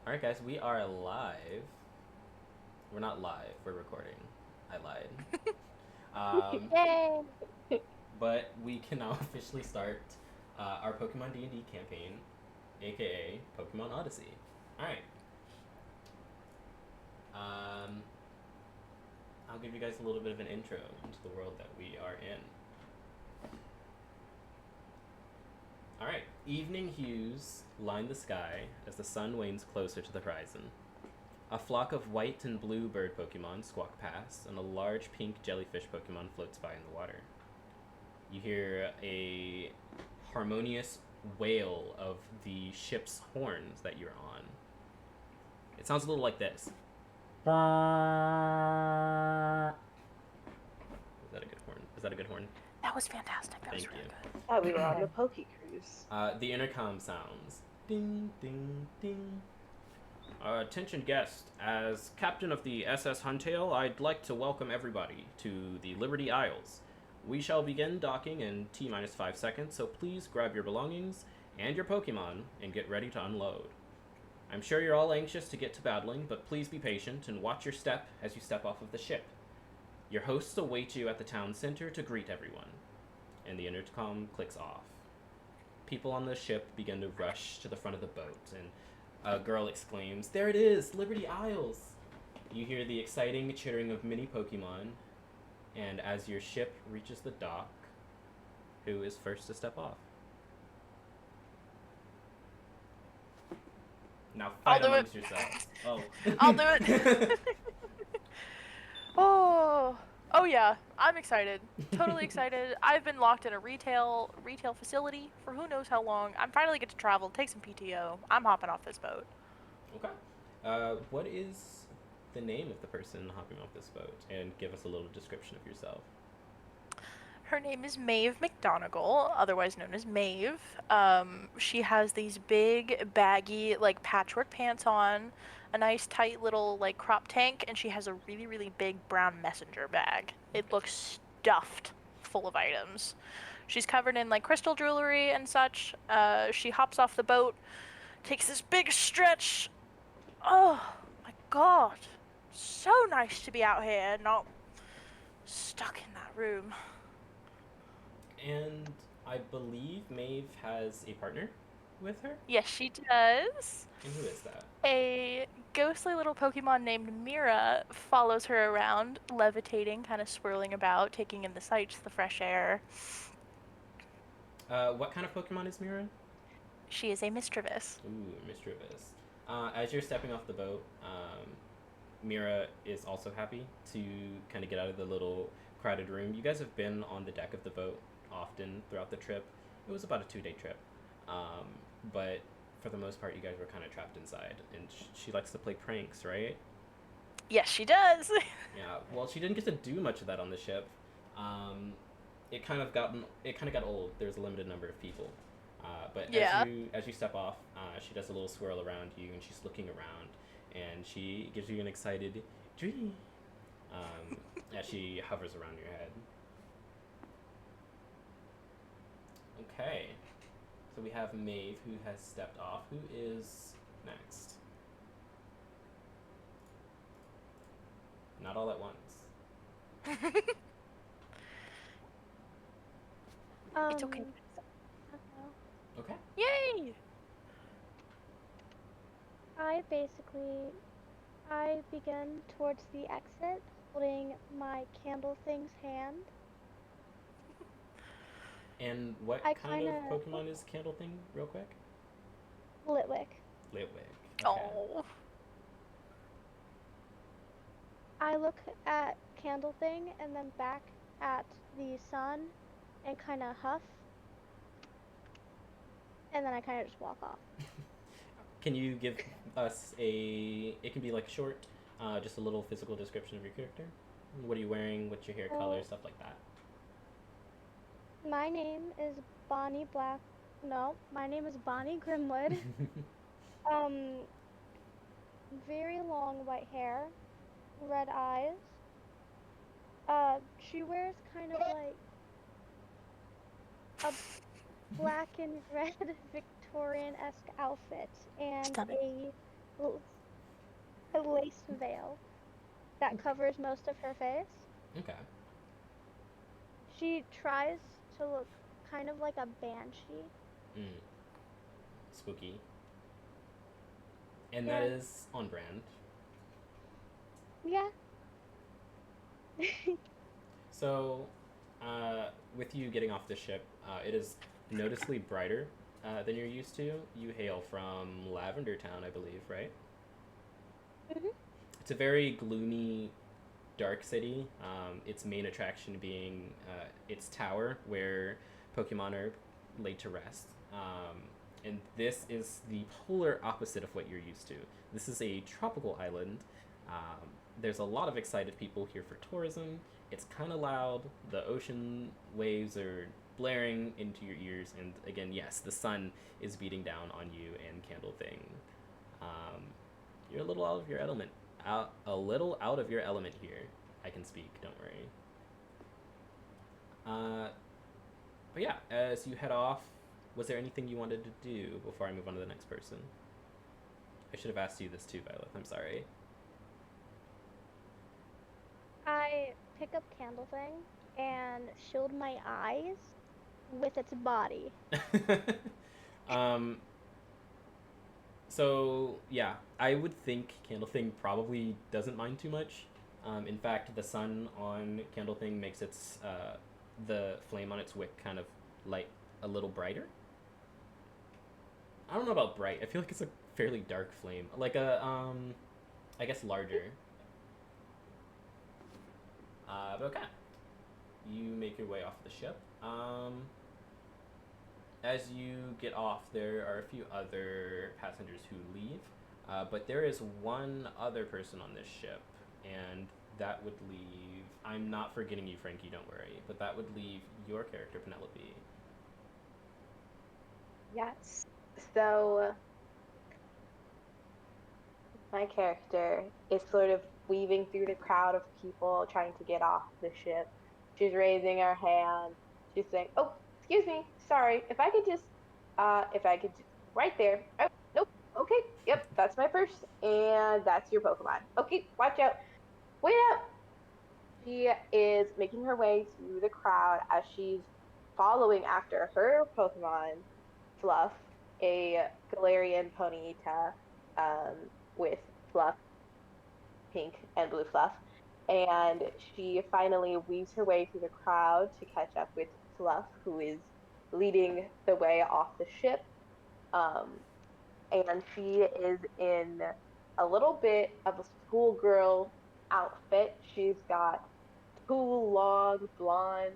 All right, guys, we are live. We're not live. We're recording. I lied. Um, Yay! but we can now officially start our Pokemon D&D campaign, aka Pokemon Odyssey. All right. Um, I'll give you guys a little bit of an intro into the world that we are in. All right. Evening hues line the sky as the sun wanes closer to the horizon. A flock of white and blue bird Pokemon squawk past, and a large pink jellyfish Pokemon floats by in the water. You hear a harmonious wail of the ship's horns that you're on. It sounds a little like this. Is that a good horn? Is that a good horn? That was fantastic. That was Thank really you. good. Thought we were on the Poke Cruise. The intercom sounds. Ding, ding, ding. Attention guests, as captain of the SS Huntail, I'd like to welcome everybody to the Liberty Isles. We shall begin docking in T-minus 5 seconds, so please grab your belongings and your Pokemon and get ready to unload. I'm sure you're all anxious to get to battling, but please be patient and watch your step as you step off of the ship. Your hosts await you at the town center to greet everyone. And the intercom clicks off. People on the ship begin to rush to the front of the boat, and a girl exclaims, "There it is, Liberty Isles!" You hear the exciting chittering of many Pokemon, and as your ship reaches the dock, who is first to step off? Now I'll fight do it. amongst yourselves. Oh. I'll do it. Oh yeah. I'm excited. Totally excited. I've been locked in a retail facility for who knows how long. I'm finally get to travel, take some PTO. I'm hopping off this boat. Okay. What is the name of the person hopping off this boat? And give us a little description of yourself. Her name is Maeve McDonagall, otherwise known as Maeve. She has these big, baggy, like patchwork pants on, a nice tight little like crop tank, and she has a really, really big brown messenger bag. It looks stuffed full of items. She's covered in like crystal jewelry and such. She hops off the boat, takes this big stretch. Oh my god. So nice to be out here, not stuck in that room. And I believe Maeve has a partner with her? Yes, she does. And who is that? A ghostly little Pokemon named Mira follows her around, levitating, kind of swirling about, taking in the sights, the fresh air. What kind of Pokemon is Mira? She is a mischievous. Ooh, mischievous. As you're stepping off the boat, Mira is also happy to kind of get out of the little crowded room. You guys have been on the deck of the boat often throughout the trip. It was about a 2 day trip. Um, but for the most part, you guys were kind of trapped inside. And she likes to play pranks, right? Yes, she does. Yeah. Well, she didn't get to do much of that on the ship. Um, it kind of got old. There's a limited number of people. But Yeah. as you step off, she does a little swirl around you, and she's looking around, and she gives you an excited dream as she hovers around your head. Okay, so we have Maeve who has stepped off. Who is next? Not all at once. It's okay. Okay. Yay! I basically, I begin towards the exit, holding my candle thing's hand. And what I kind of kinda Pokemon is Candle Thing, real quick? Litwick. Litwick. Okay. Oh. I look at candle thing and then back at the sun and kind of huff, and then I kind of just walk off. Can you give us a? It can be like short, just a little physical description of your character. What are you wearing? What's your hair color? Well, Stuff like that. my name is Bonnie Black. No, my name is Bonnie Grimwood. Um, very long white hair, red eyes. She wears kind of like a black and red Victorian-esque outfit and Stunning. a l- a lace veil that covers most of her face. Okay. She tries to look kind of like a banshee. Mm. Spooky. And that Yeah. is on brand. Yeah. So, with you getting off the ship, it is noticeably brighter than you're used to. You hail from Lavender Town, I believe, right? Mhm. It's a very gloomy, dark city. Its main attraction being its tower, where Pokemon are laid to rest. And this is the polar opposite of what you're used to. This is a tropical island. Um, there's a lot of excited people here for tourism. It's kind of loud. The ocean waves are blaring into your ears, and again, yes, the sun is beating down on you and Candle Thing. Um, you're a little out of your element. A little out of your element here. I can speak. Don't worry. But yeah, as you head off, was there anything you wanted to do before I move on to the next person? I should have asked you this too, Violet. I'm sorry. I pick up Candle Thing and shield my eyes with its body. um, so yeah, I would think Candle Thing probably doesn't mind too much. In fact, the sun on Candle Thing makes its the flame on its wick kind of light a little brighter. I don't know about bright. I feel like it's a fairly dark flame, like a I guess larger. But okay, you make your way off the ship. As you get off, there are a few other passengers who leave, but there is one other person on this ship, and that would leave. I'm not forgetting you, Frankie. Don't worry, but that would leave your character, Penelope. Yes. So my character is sort of weaving through the crowd of people trying to get off the ship. She's raising her hand. She's saying, "Oh, excuse me, sorry. If I could, right there. Oh, nope. Okay, yep, that's my purse, and that's your Pokemon. Okay, watch out. Wait up." She is making her way through the crowd as she's following after her Pokemon, Fluff, a Galarian Ponyta, with Fluff, pink and blue Fluff. And she finally weaves her way through the crowd to catch up with Fluff, who is leading the way off the ship. Um, and she is in a little bit of a schoolgirl outfit. She's got two long blonde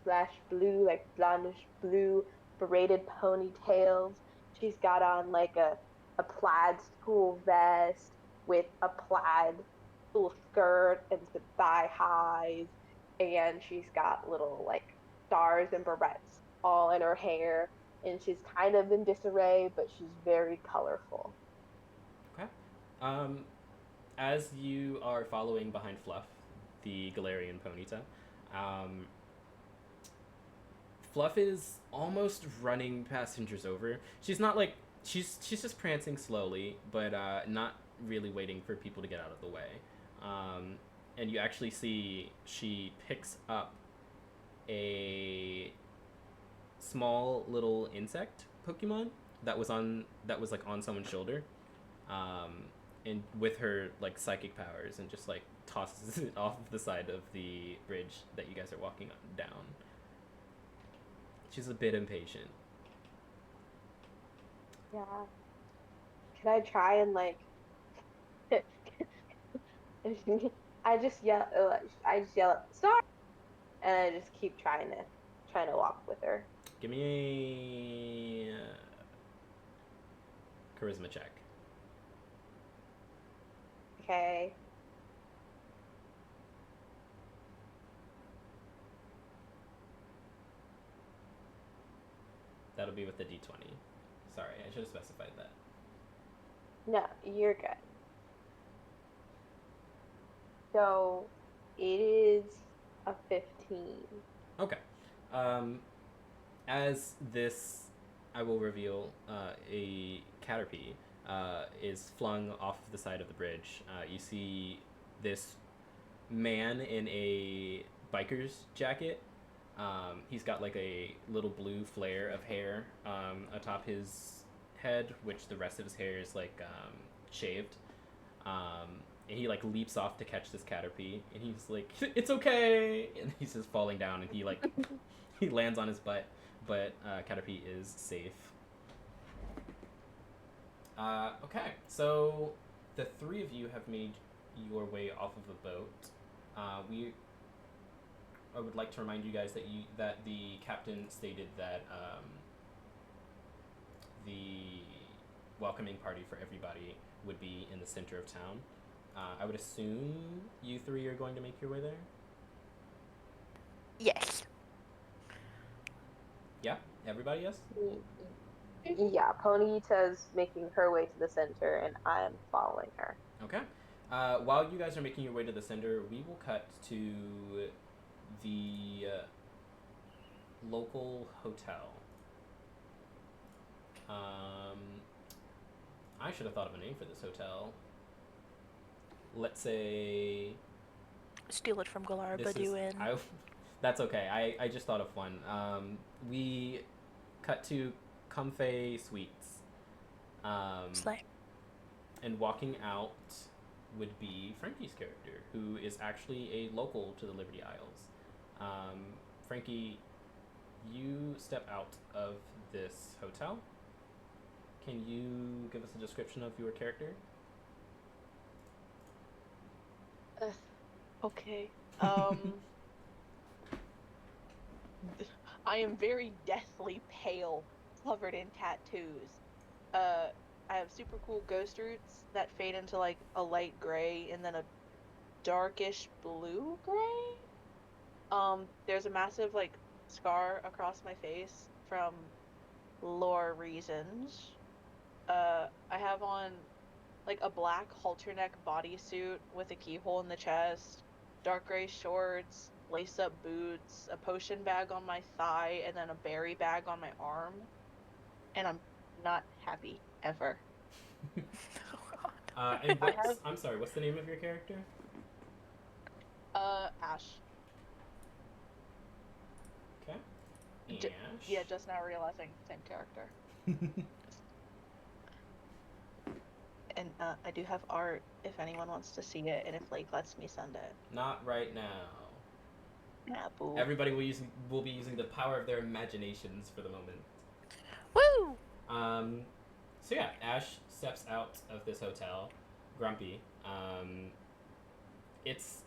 slash blue, like blondish blue braided ponytails. She's got on like a plaid school vest with a plaid school skirt and some thigh highs. And she's got little like stars and barrettes all in her hair. And she's kind of in disarray, but she's very colorful. Okay. Um, as you are following behind Fluff, the Galarian Ponyta, um, Fluff is almost running passengers over. She's not like she's just prancing slowly, but not really waiting for people to get out of the way. And you actually see she picks up a small little insect Pokemon that was like on someone's shoulder, um, and with her like psychic powers, and just like tosses it off the side of the bridge that you guys are walking down. She's a bit impatient. Yeah. Can I try and like I just yell sorry, and I just keep trying to walk with her. Give me a charisma check. Okay. That'll be with the d20. Sorry, I should have specified that. No, you're good. So it is a 15. Okay. As this, I will reveal a Caterpie. is flung off the side of the bridge. You see this man in a biker's jacket. He's got like a little blue flare of hair atop his head, which the rest of his hair is like shaved. And he like leaps off to catch this Caterpie, and he's like, "It's okay!" And he's just falling down, and he like he lands on his butt, but Caterpie is safe. Okay, so the three of you have made your way off of the boat. I would like to remind you guys that the captain stated that the welcoming party for everybody would be in the center of town. I would assume you three are going to make your way there? Yes. Yeah? Everybody, yes? Yeah, Ponyta's making her way to the center, and I'm following her. Okay. While you guys are making your way to the center, we will cut to the local hotel. I should have thought of a name for this hotel. Let's say... Steal it from Galar Baduin. That's okay. I just thought of one. We cut to Comfey Suites. Slay. And walking out would be Frankie's character, who is actually a local to the Liberty Isles. Frankie, you step out of this hotel. Can you give us a description of your character? Okay. I am very deathly pale, covered in tattoos. I have super cool ghost roots that fade into like a light gray and then a darkish blue gray. There's a massive like scar across my face from lore reasons. I have on like a black halter neck bodysuit with a keyhole in the chest, dark gray shorts, lace up boots, a potion bag on my thigh, and then a berry bag on my arm. And I'm not happy ever. And I'm sorry, what's the name of your character? Ash. Okay. Ash. Yeah, just now realizing, same character. And I do have art if anyone wants to see it, and if Blake lets me send it. Not right now. Yeah, boo. Everybody will be using the power of their imaginations for the moment. Woo! So yeah, Ash steps out of this hotel, grumpy. It's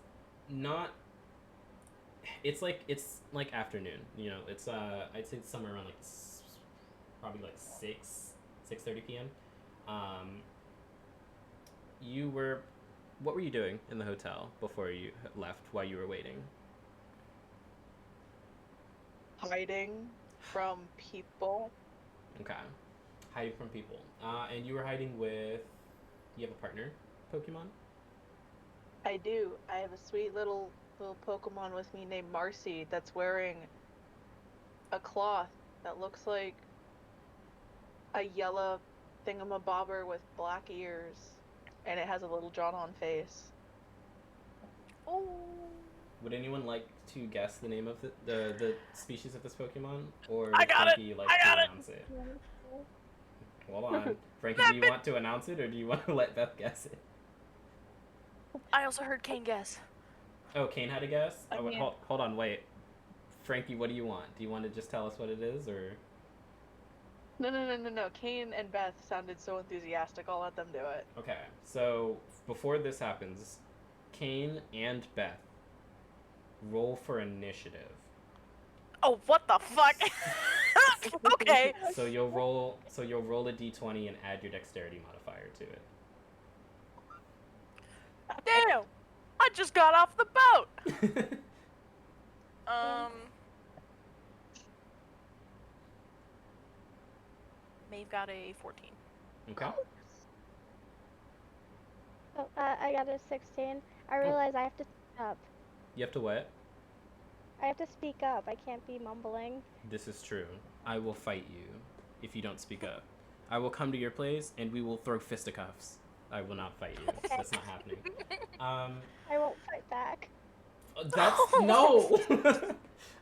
like afternoon. You know, it's I'd say it's somewhere around like probably like 6:30 p.m. What were you doing in the hotel before you left while you were waiting? Hiding from people. Okay. Hiding from people. And you were hiding with... You have a partner Pokemon? I do. I have a sweet little Pokemon with me named Marcy that's wearing a cloth that looks like a yellow thingamabobber with black ears. And it has a little drawn-on face. Oh. Would anyone like to guess the name of the species of this Pokemon? Or I got Frankie like to announce it? Hold on. Frankie, do you want to announce it, or do you want to let Beth guess it? I also heard Kane guess. Oh, Kane had a guess? I mean... hold on, wait. Frankie, what do you want? Do you want to just tell us what it is, or...? No. Kane and Beth sounded so enthusiastic, I'll let them do it. Okay, so before this happens, Kane and Beth roll for initiative. Oh, what the fuck? Okay. So you'll roll a d20 and add your dexterity modifier to it. Damn! I just got off the boat! Maeve got a 14. Okay. Oh, I got a 16. I realize I have to speak up. You have to what? I have to speak up. I can't be mumbling. This is true. I will fight you if you don't speak up. I will come to your place and we will throw fisticuffs. I will not fight you. That's not happening. I won't fight back. That's no.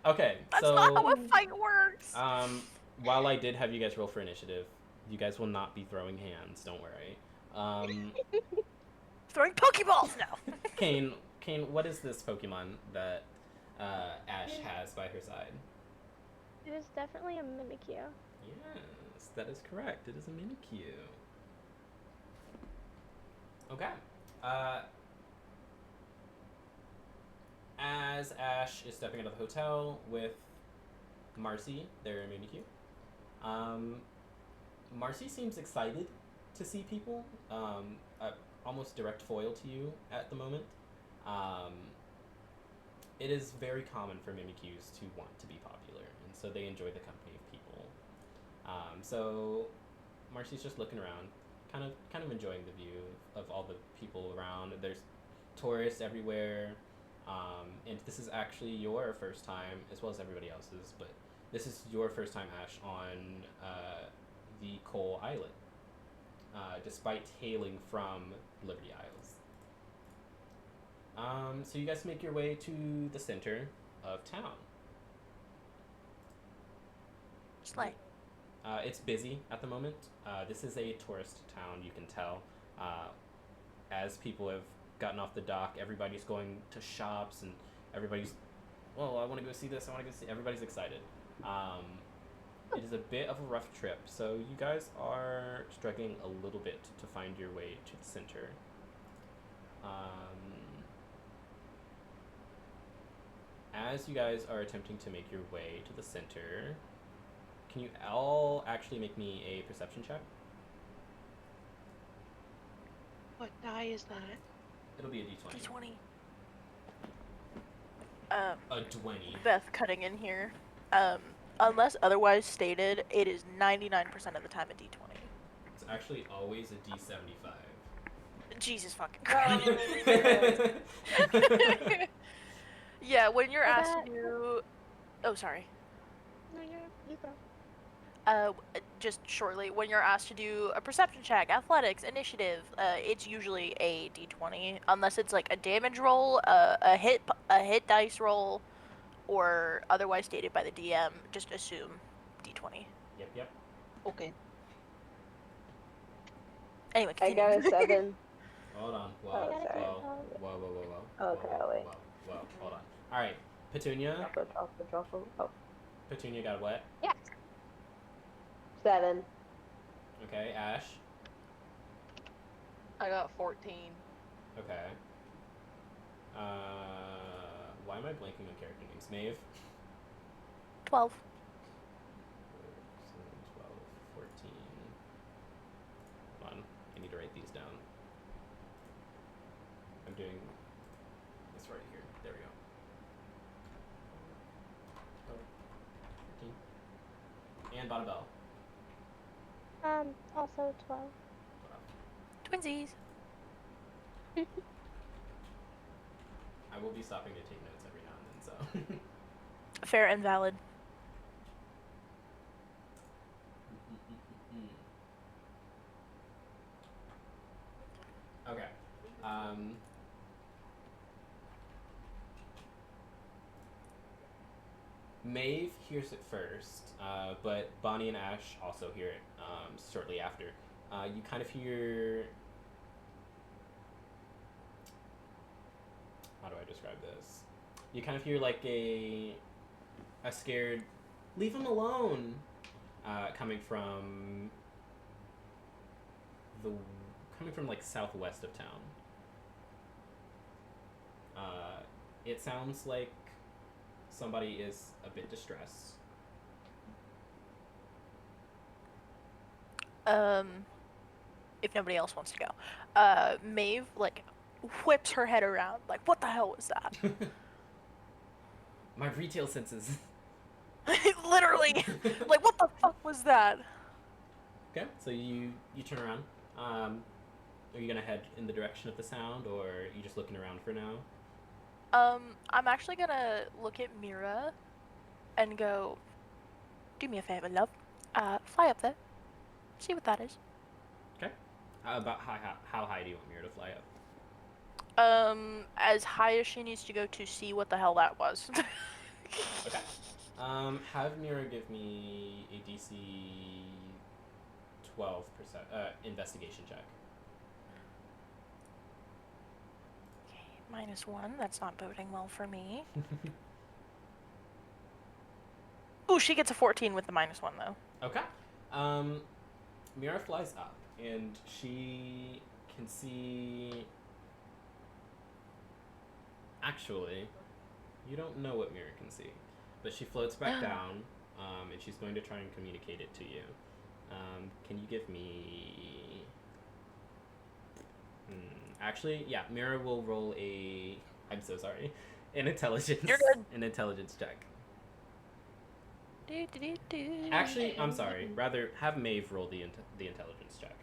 Okay, That's so not how a fight works. while I did have you guys roll for initiative, you guys will not be throwing hands. Don't worry. Throwing Pokeballs now. Kane, what is this Pokemon that Ash has by her side? It is definitely a Mimikyu. Yes, that is correct. It is a Mimikyu. Okay. As Ash is stepping out of the hotel with Marcy, their Mimikyu, Marcy seems excited to see people. Almost direct foil to you at the moment. It is very common for Mimikyus to want to be popular, and so they enjoy the company of people. So Marcy's just looking around, kind of enjoying the view of all the people around. There's tourists everywhere, and this is actually your first time, as well as everybody else's, but this is your first time, Ash, on the Coal Islet, despite hailing from Liberty Isles. So you guys make your way to the center of town. Slay. It's busy at the moment. This is a tourist town, you can tell. As people have gotten off the dock, everybody's going to shops and everybody's, well, I want to go see this, I want to go see, everybody's excited. It is a bit of a rough trip, so you guys are struggling a little bit to find your way to the center. As you guys are attempting to make your way to the center, can you all actually make me a perception check? What die is that? It'll be a d20. D20. A 20. Beth cutting in here. Unless otherwise stated, it is 99% of the time a D20. It's actually always a d75. Jesus fucking Christ. Yeah, when you're asked to do... Oh, sorry. No, you go. Just shortly, when you're asked to do a perception check, athletics, initiative, it's usually a d20, unless it's like a damage roll, a hit dice roll, or otherwise stated by the DM. Just assume d20. Yep. Okay. Anyway, I continue. got a 7. Hold on. Oh, Whoa. sorry. Whoa. Okay, wait. Whoa. Hold on. All right, Petunia. Truffle. Oh, Petunia got what? Yes. 7. Okay, Ash. I got 14. Okay. Why am I blanking on character names? Maeve. 12. 12, 14. Hold on, I need to write these down. I'm doing this right here. There we go. 14. And Bonnabelle. Also 12. Twinsies. I will be stopping to take notes every now and then, so. Fair and valid. Okay. Maeve hears it first, but Bonnie and Ash also hear it shortly after. You kind of hear... How do I describe this? You kind of hear like a scared, leave him alone, coming from like southwest of town. It sounds like somebody is a bit distressed. If nobody else wants to go, Maeve like whips her head around, like, what the hell was that? My retail senses. Literally, like, what the fuck was that? Okay, so you turn around. Are you gonna head in the direction of the sound, or are you just looking around for now? I'm actually gonna look at Mira and go, do me a favor, love. Fly up there. See what that is. Okay. About how high do you want Mira to fly up? As high as she needs to go to see what the hell that was. Okay. Have Mira give me a DC 12% investigation check. Okay, -1. That's not boding well for me. Ooh, she gets a 14 with the -1 though. Okay. Mira flies up, and she can see. Actually, you don't know what Mira can see, but she floats back down, and she's going to try and communicate it to you. Can you give me? Actually, yeah, Mira will roll a. I'm so sorry, an intelligence. You're good. An intelligence check. Do, do, do, do. Actually, I'm sorry. Rather, have Maeve roll the intelligence check.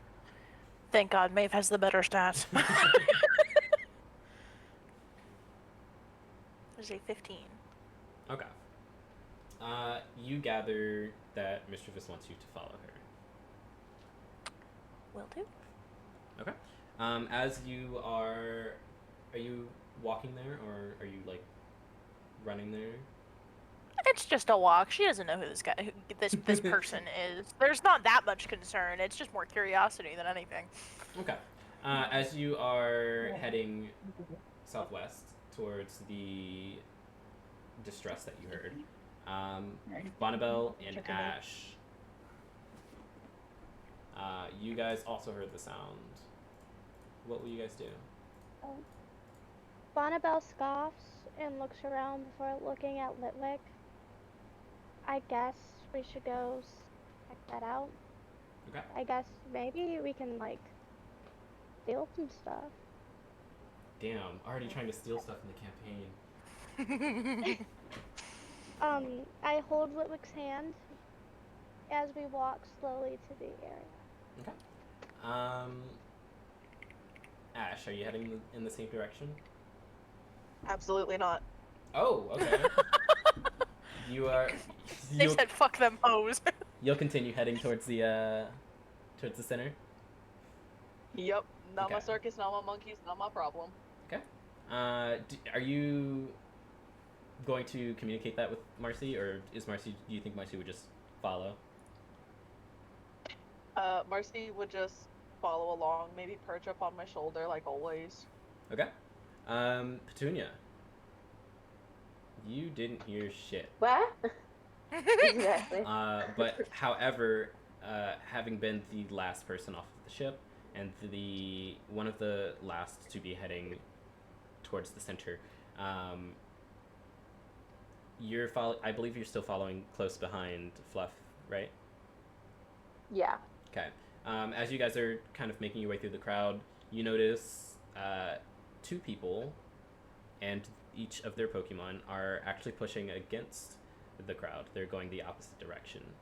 Thank God, Maeve has the better stats. There's a 15. Okay. You gather that Mischievous wants you to follow her. Will do. Okay. As you are you walking there, or are you like running there? It's just a walk. She doesn't know who this person is. There's not that much concern. It's just more curiosity than anything. Okay. As you are heading southwest towards the distress that you heard, Bonnabelle and Ash, you guys also heard the sound. What will you guys do? Bonnabelle scoffs and looks around before looking at Litwick. I guess we should go check that out. Okay. I guess maybe we can, like, steal some stuff. Damn, already trying to steal stuff in the campaign. I hold Litwick's hand as we walk slowly to the area. Okay. Ash, are you heading in the same direction? Absolutely not. Oh, okay. You are. They said, "Fuck them hoes." You'll continue heading towards the center. Yep. Not my Okay. circus, not my monkeys, not my problem. Okay. Are you going to communicate that with Marcy, or is Marcy? Do you think Marcy would just follow? Marcy would just follow along, maybe perch up on my shoulder like always. Okay. Petunia. You didn't hear shit. What? Exactly. But however, having been the last person off of the ship and the one of the last to be heading towards the center, I believe you're still following close behind Fluff, right? Yeah. Okay. As you guys are kind of making your way through the crowd, you notice two people, and each of their Pokemon are actually pushing against the crowd. They're going the opposite direction.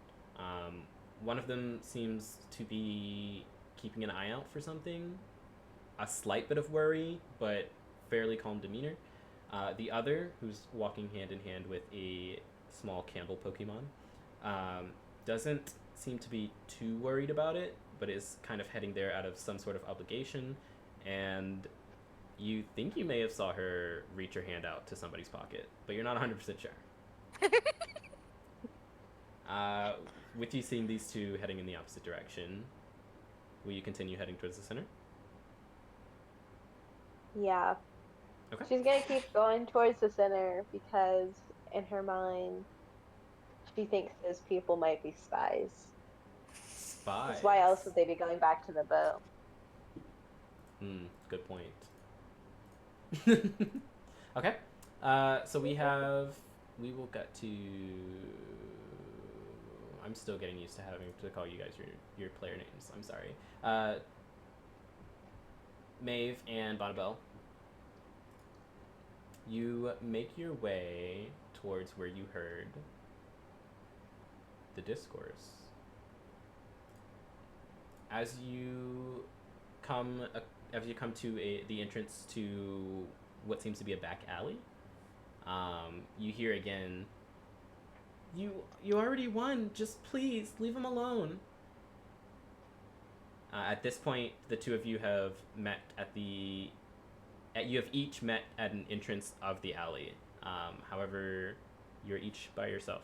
One of them seems to be keeping an eye out for something, a slight bit of worry, but fairly calm demeanor. The other, who's walking hand in hand with a small candle Pokemon, doesn't seem to be too worried about it, but is kind of heading there out of some sort of obligation, and you think you may have saw her reach her hand out to somebody's pocket, but you're not 100% sure. With you seeing these two heading in the opposite direction, will you continue heading towards the center? Yeah. Okay. She's gonna keep going towards the center because in her mind, she thinks those people might be spies. Spies. 'Cause why else would they be going back to the boat? Good point. Okay. So we will get to. I'm still getting used to having to call you guys your player names. I'm sorry. Maeve and Bonnabelle, you make your way towards where you heard the discourse. As you come to the entrance to what seems to be a back alley, you hear again, you already won, just please leave him alone. At this point, the two of you have met you have each met at an entrance of the alley. However, you're each by yourself.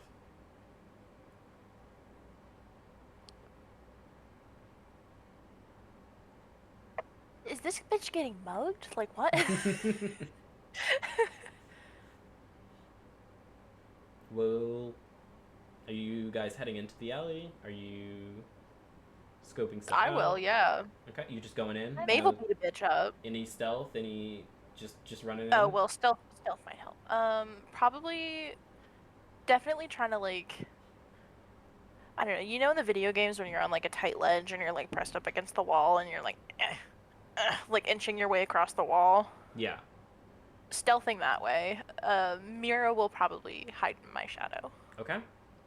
Is this bitch getting mugged? Like, what? Well, are you guys heading into the alley? Are you scoping stuff I out? will, yeah. Okay, you just going in? Maeve will beat a bitch up. Any stealth? Any just running in? Oh, well, stealth might help. Probably, definitely trying to, like, I don't know, you know in the video games when you're on, like, a tight ledge and you're, like, pressed up against the wall and you're, like, like, inching your way across the wall? Yeah. Stealthing that way. Mira will probably hide in my shadow. Okay.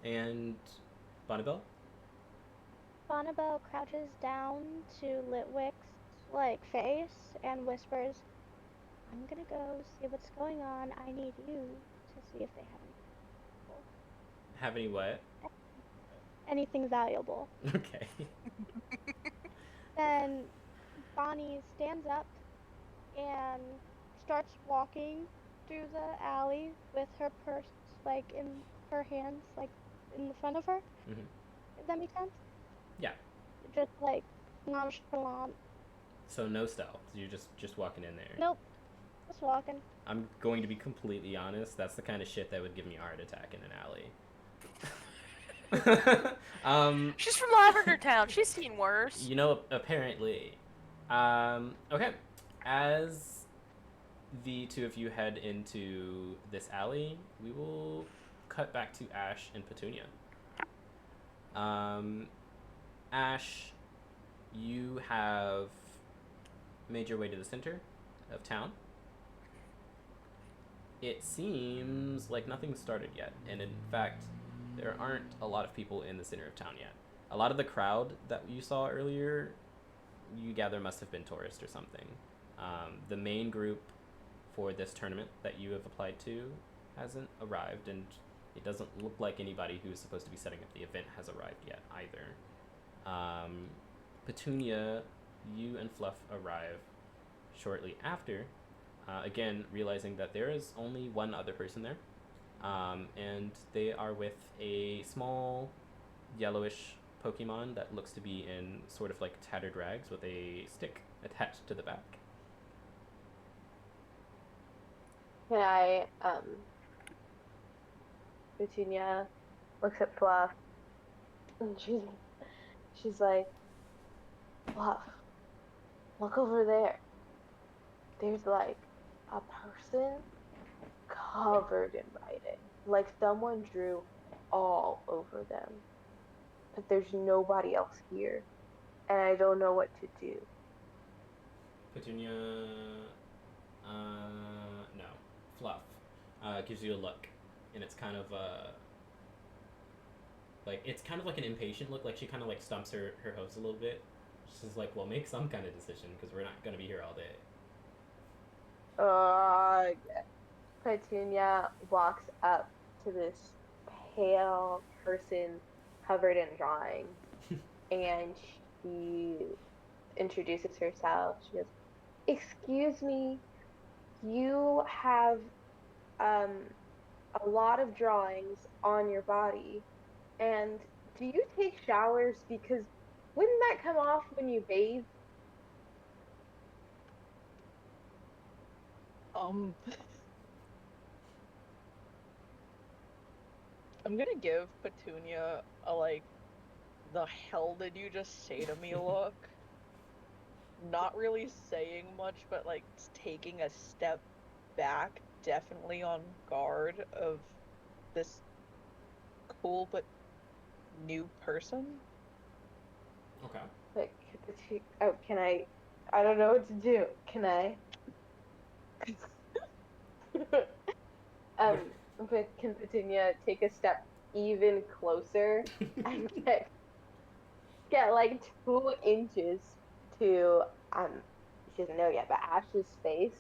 And Bonnibel? Bonnibel crouches down to Litwick's like face and whispers, "I'm gonna go see what's going on. I need you to see if they Have any what? anything valuable." Okay. Then Bonnie stands up and starts walking through the alley with her purse like in her hands, like in the front of her. Mhm. Does that make sense? Yeah. Just like nonchalant. So no stealth. You're just walking in there. Nope. Just walking. I'm going to be completely honest. That's the kind of shit that would give me a heart attack in an alley. She's from Lavender Town. She's seen worse. You know, apparently. Okay. As the two of you head into this alley, we will cut back to Ash and Petunia. Ash, you have made your way to the center of town. It seems like nothing's started yet, and in fact, there aren't a lot of people in the center of town yet. A lot of the crowd that you saw earlier, you gather must have been tourists or something. The main group for this tournament that you have applied to hasn't arrived, and it doesn't look like anybody who's supposed to be setting up the event has arrived yet either. Petunia, you and Fluff arrive shortly after, again realizing that there is only one other person there, and they are with a small yellowish Pokemon that looks to be in sort of like tattered rags with a stick attached to the back. Can I, Petunia looks at Fluff, and she's like, Fluff, look over there. There's like a person covered in writing. Like someone drew all over them. But there's nobody else here. And I don't know what to do. Petunia, no. Fluff gives you a look, and it's kind of like an impatient look. Like she kind of like stumps her hose a little bit. She's like, well, make some kind of decision because we're not gonna be here all day. Petunia walks up to this pale person covered in drawing, and she introduces herself. She goes, "Excuse me, you have a lot of drawings on your body, and do you take showers? Because wouldn't that come off when you bathe?" I'm gonna give Petunia a like, the hell did you just say to me look. Not really saying much, but like taking a step back, definitely on guard of this cool but new person. Okay. Like, oh, can I? I don't know what to do. Can I? But can Petunia take a step even closer and get like 2 inches to she doesn't know yet, but Ash's face,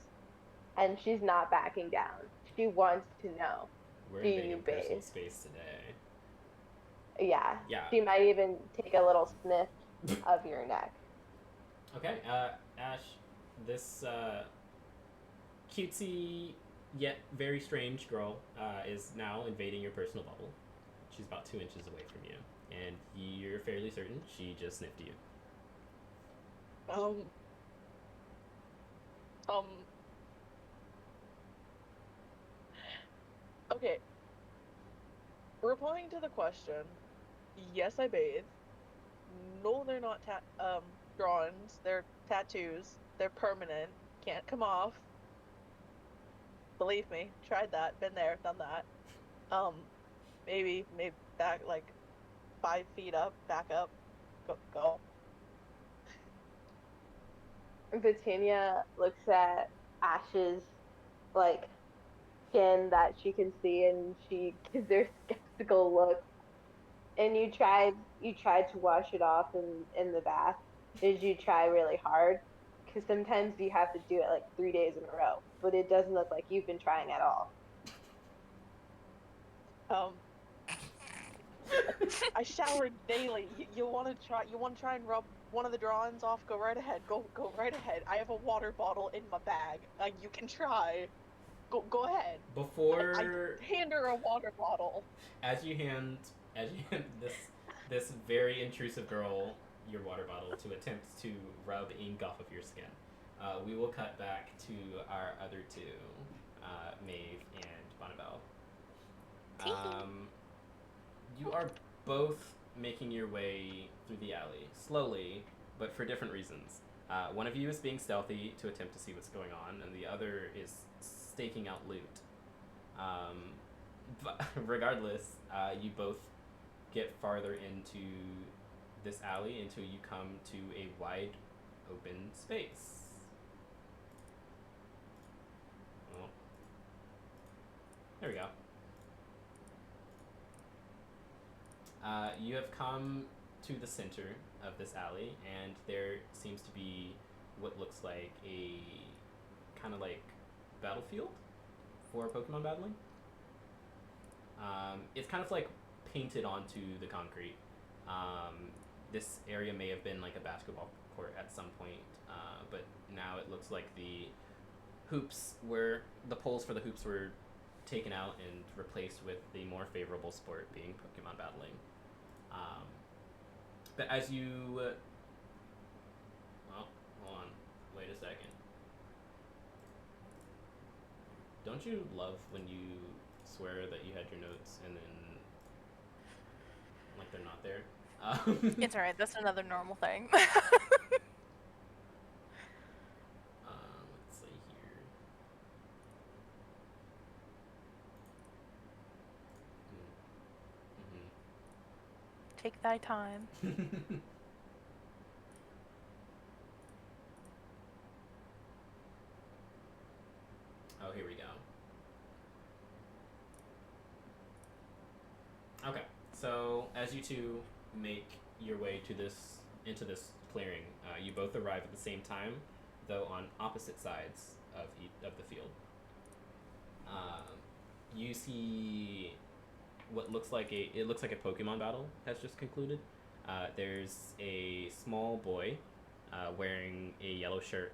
and she's not backing down. She wants to know. We're Do invading you personal bathe? space today. Yeah. Yeah. She might even take a little sniff of your neck. Okay, Ash, this cutesy yet very strange girl is now invading your personal bubble. She's about 2 inches away from you, and you're fairly certain she just sniffed you. Um. Um. Okay. Replying to the question, yes, I bathe. No, they're not drawings. They're tattoos. They're permanent. Can't come off. Believe me, tried that. Been there, done that. Maybe back like 5 feet up, back up, go. Britannia looks at Ash's like skin that she can see, and she gives her skeptical look. And you tried to wash it off in the bath. Did you try really hard? Because sometimes you have to do it like 3 days in a row, but it doesn't look like you've been trying at all. Um, I showered daily. You want to try? You want to try and rub one of the drawings off? Go right ahead. Go right ahead. I have a water bottle in my bag. You can try. Go ahead. Before I hand her a water bottle. as you hand this very intrusive girl your water bottle to attempt to rub ink off of your skin, we will cut back to our other two, Maeve and Bonnabelle. You are both making your way through the alley, slowly, but for different reasons. One of you is being stealthy to attempt to see what's going on, and the other is staking out loot. But regardless, you both get farther into this alley until you come to a wide open space. Oh. There we go. You have come to the center of this alley, and there seems to be what looks like a kind of like battlefield for Pokemon battling. It's kind of like painted onto the concrete. This area may have been like a basketball court at some point, but now it looks like the poles for the hoops were taken out and replaced with the more favorable sport being Pokemon battling. But as you... well, hold on. Wait a second. Don't you love when you swear that you had your notes and then... like they're not there? It's alright, that's another normal thing. Let's see here. Take thy time. Oh, here we go. Okay, so as you two make your way into this clearing, you both arrive at the same time, though on opposite sides of the field. You see what looks like a Pokemon battle has just concluded. There's a small boy wearing a yellow shirt,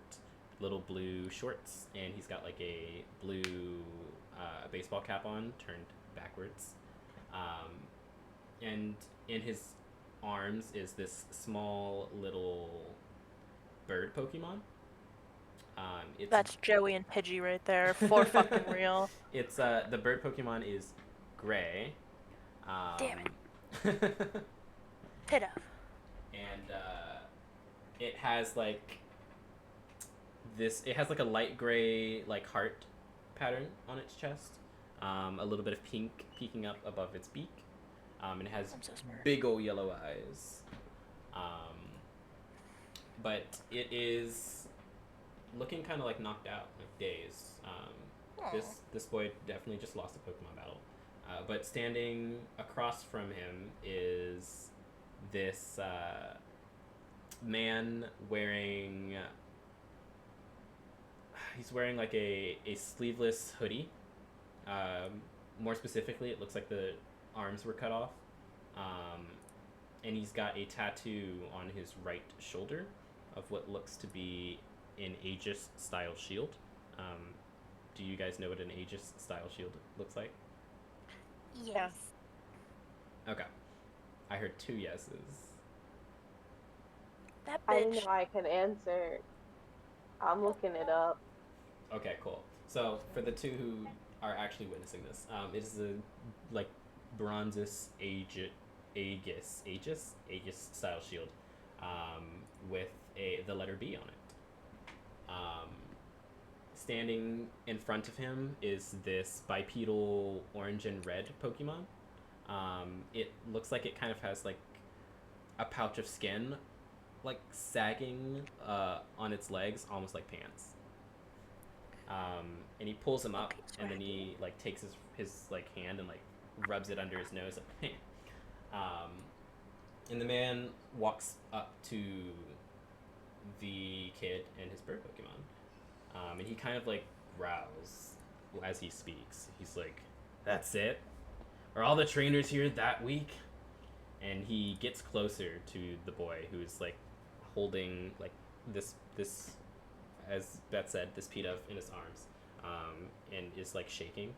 little blue shorts, and he's got like a blue baseball cap on turned backwards. And in his arms is this small little bird Pokemon. That's Joey and Pidgey right there, for fucking real. It's the bird Pokemon is gray. Damn it. Pit up. And it has like this. It has like a light gray like heart pattern on its chest. A little bit of pink peeking up above its beak. And it has big ol' yellow eyes. But it is looking kind of like knocked out, like dazed. This boy definitely just lost a Pokemon battle. But standing across from him is this man wearing... he's wearing like a sleeveless hoodie. More specifically, it looks like the arms were cut off. And he's got a tattoo on his right shoulder of what looks to be an Aegis style shield. Do you guys know what an Aegis style shield looks like? Yes. Okay. I heard 2 yeses. That I didn't bitch. know I could answer. I'm looking it up. Okay, cool. So for the 2 who are actually witnessing this, it is a like bronzes Aegis style shield, with the letter B on it. Standing in front of him is this bipedal orange and red Pokemon. It looks like it kind of has like a pouch of skin, like sagging on its legs, almost like pants. And he pulls him up, and then he like takes his like hand and like rubs it under his nose. Like, and the man walks up to the kid and his bird Pokemon. And he kind of like growls as he speaks. He's like, "That's it? Are all the trainers here that weak?" And he gets closer to the boy, who's like holding like this as Beth said, this Pidove in his arms, and is like shaking.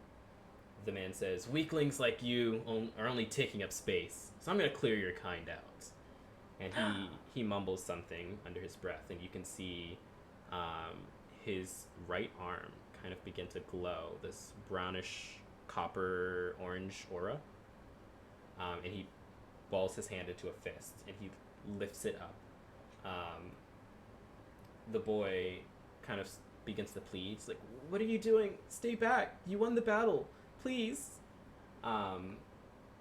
The man says, "Weaklings like you are only taking up space, so I'm gonna clear your kind out." And he mumbles something under his breath, and you can see his right arm kind of begin to glow, this brownish copper orange aura. And he balls his hand into a fist, and he lifts it up. The boy kind of begins to plead. He's like, "What are you doing? Stay back! You won the battle! Please!" And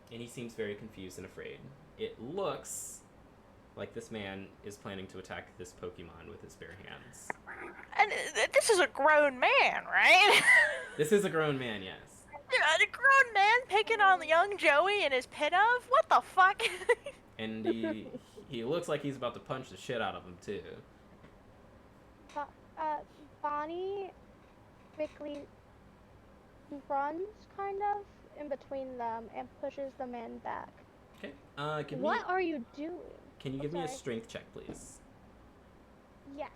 he seems very confused and afraid. It looks like this man is planning to attack this Pokemon with his bare hands. And this is a grown man, right? This is a grown man, yes. A grown man picking on the young Joey and his Pidove? What the fuck? And he looks like he's about to punch the shit out of him, too. Bonnie quickly runs, kind of, in between them and pushes the man back. Okay. What are you doing? Can you give me a strength check, please? Yes.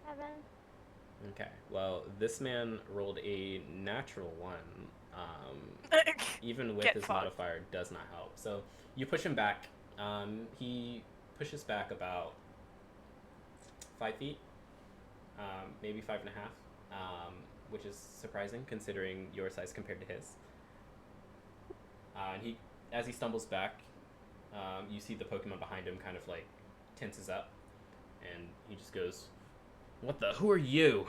Seven. Okay. Well, this man rolled a natural 1. Even with Get his fucked. modifier, does not help. So you push him back. He pushes back about 5 feet, maybe 5.5, which is surprising considering your size compared to his. And as he stumbles back, you see the Pokemon behind him kind of like tenses up, and he just goes, Who are you?"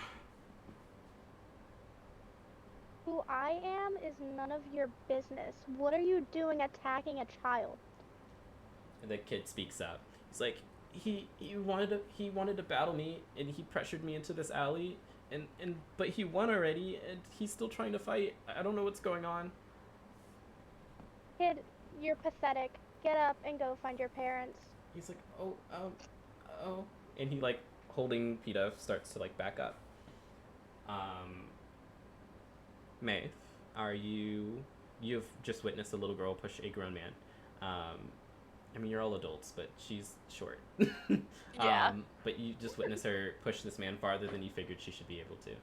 Who I am is none of your business. What are you doing attacking a child? And the kid speaks up. He's like, he wanted to battle me, and he pressured me into this alley, but he won already, and he's still trying to fight. I don't know what's going on. Kid, you're pathetic. Get up and go find your parents. He's like, oh, and he like holding Pidove starts to like back up. Maeve, you've just witnessed a little girl push a grown man. I mean, you're all adults, but she's short. Yeah. But you just witnessed her push this man farther than you figured she should be able to.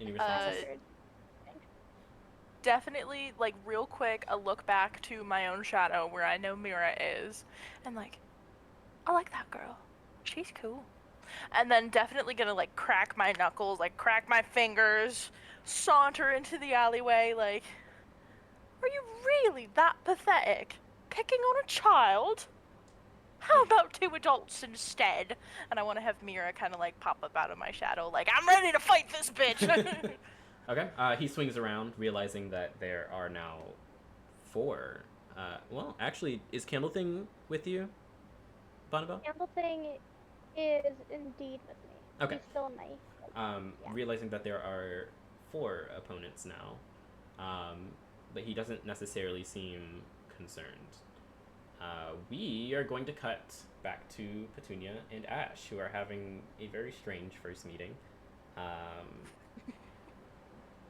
Any responses? Definitely, like, real quick, a look back to my own shadow where I know Mira is, and like, I like that girl. She's cool. And then definitely gonna like crack my knuckles, like crack my fingers, saunter into the alleyway, like, are you really that pathetic? Picking on a child? How about 2 adults instead? And I want to have Mira kind of like pop up out of my shadow, like, I'm ready to fight this bitch! Okay. He swings around, realizing that there are now 4. Well, actually, is Candlething with you, Bonnabelle? Candlething is indeed with me. Okay. He's still in my... Realizing that there are 4 opponents now, but he doesn't necessarily seem concerned. We are going to cut back to Petunia and Ash, who are having a very strange first meeting.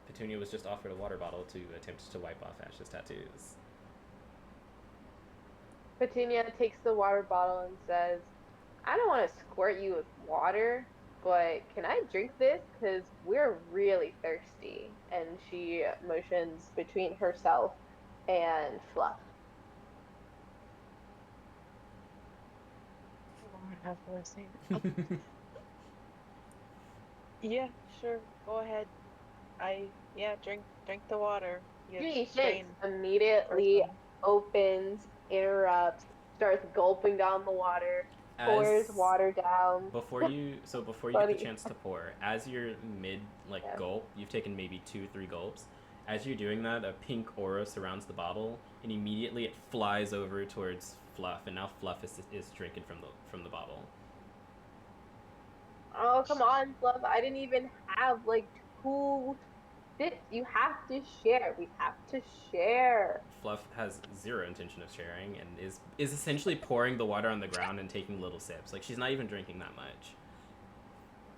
Petunia was just offered a water bottle to attempt to wipe off Ash's tattoos. Petunia takes the water bottle and says, I don't want to squirt you with water, but can I drink this? Because we're really thirsty. And she motions between herself and Fluff. Lord have mercy. Yeah, sure. Go ahead. Drink the water. You She strange shakes, immediately person. opens, interrupts, starts gulping down the water, pours As water down. before you get the Funny. chance to pour, as you're mid Yeah. gulp, you've taken maybe 2-3 gulps. As you're doing that, a pink aura surrounds the bottle, and immediately it flies over towards Fluff, and now Fluff is drinking from the bottle. Oh, come on, Fluff. I didn't even have like 2 sips. You have to share. We have to share. Fluff has zero intention of sharing and is essentially pouring the water on the ground and taking little sips. Like, she's not even drinking that much.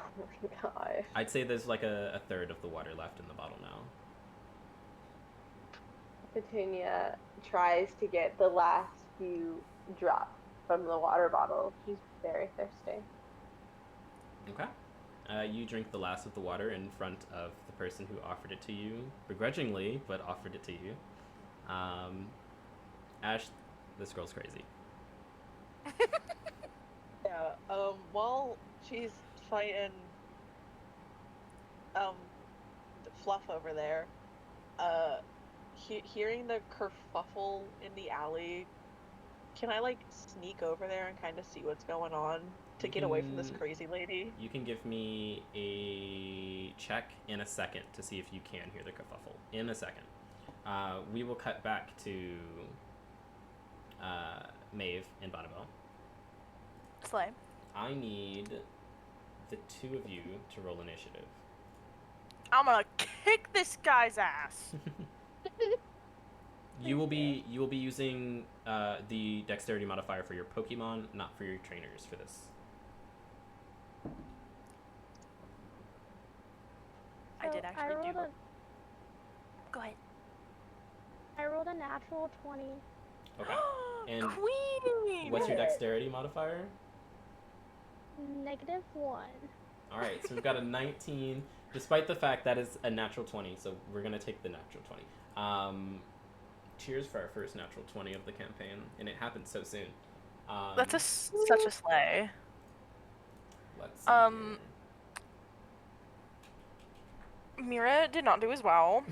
Oh my gosh. I'd say there's like a third of the water left in the bottle now. Petunia tries to get the last few drops from the water bottle. She's very thirsty. Okay. You drink the last of the water in front of the person who offered it to you, begrudgingly, but offered it to you. Ash, this girl's crazy. Yeah. While she's fighting, Fluff over there, hearing the kerfuffle in the alley, can I like sneak over there and kind of see what's going on to You get away from this can- crazy lady? You can give me a check in a second to see if you can hear the kerfuffle. In a second. We will cut back to Maeve and Bonneville. Slay. I need the two of you to roll initiative. I'm gonna kick this guy's ass. You will be using the dexterity modifier for your Pokemon, not for your trainers for this. I did actually do. rolled Go ahead. I rolled a natural 20. Okay. And Queen. what's your dexterity modifier? -1. All right, so we've got a 19, despite the fact that is a natural 20, so we're going to take the natural 20. Cheers for our first natural 20 of the campaign, and it happened so soon. That's such a slay. Let's see Mira did not do as well.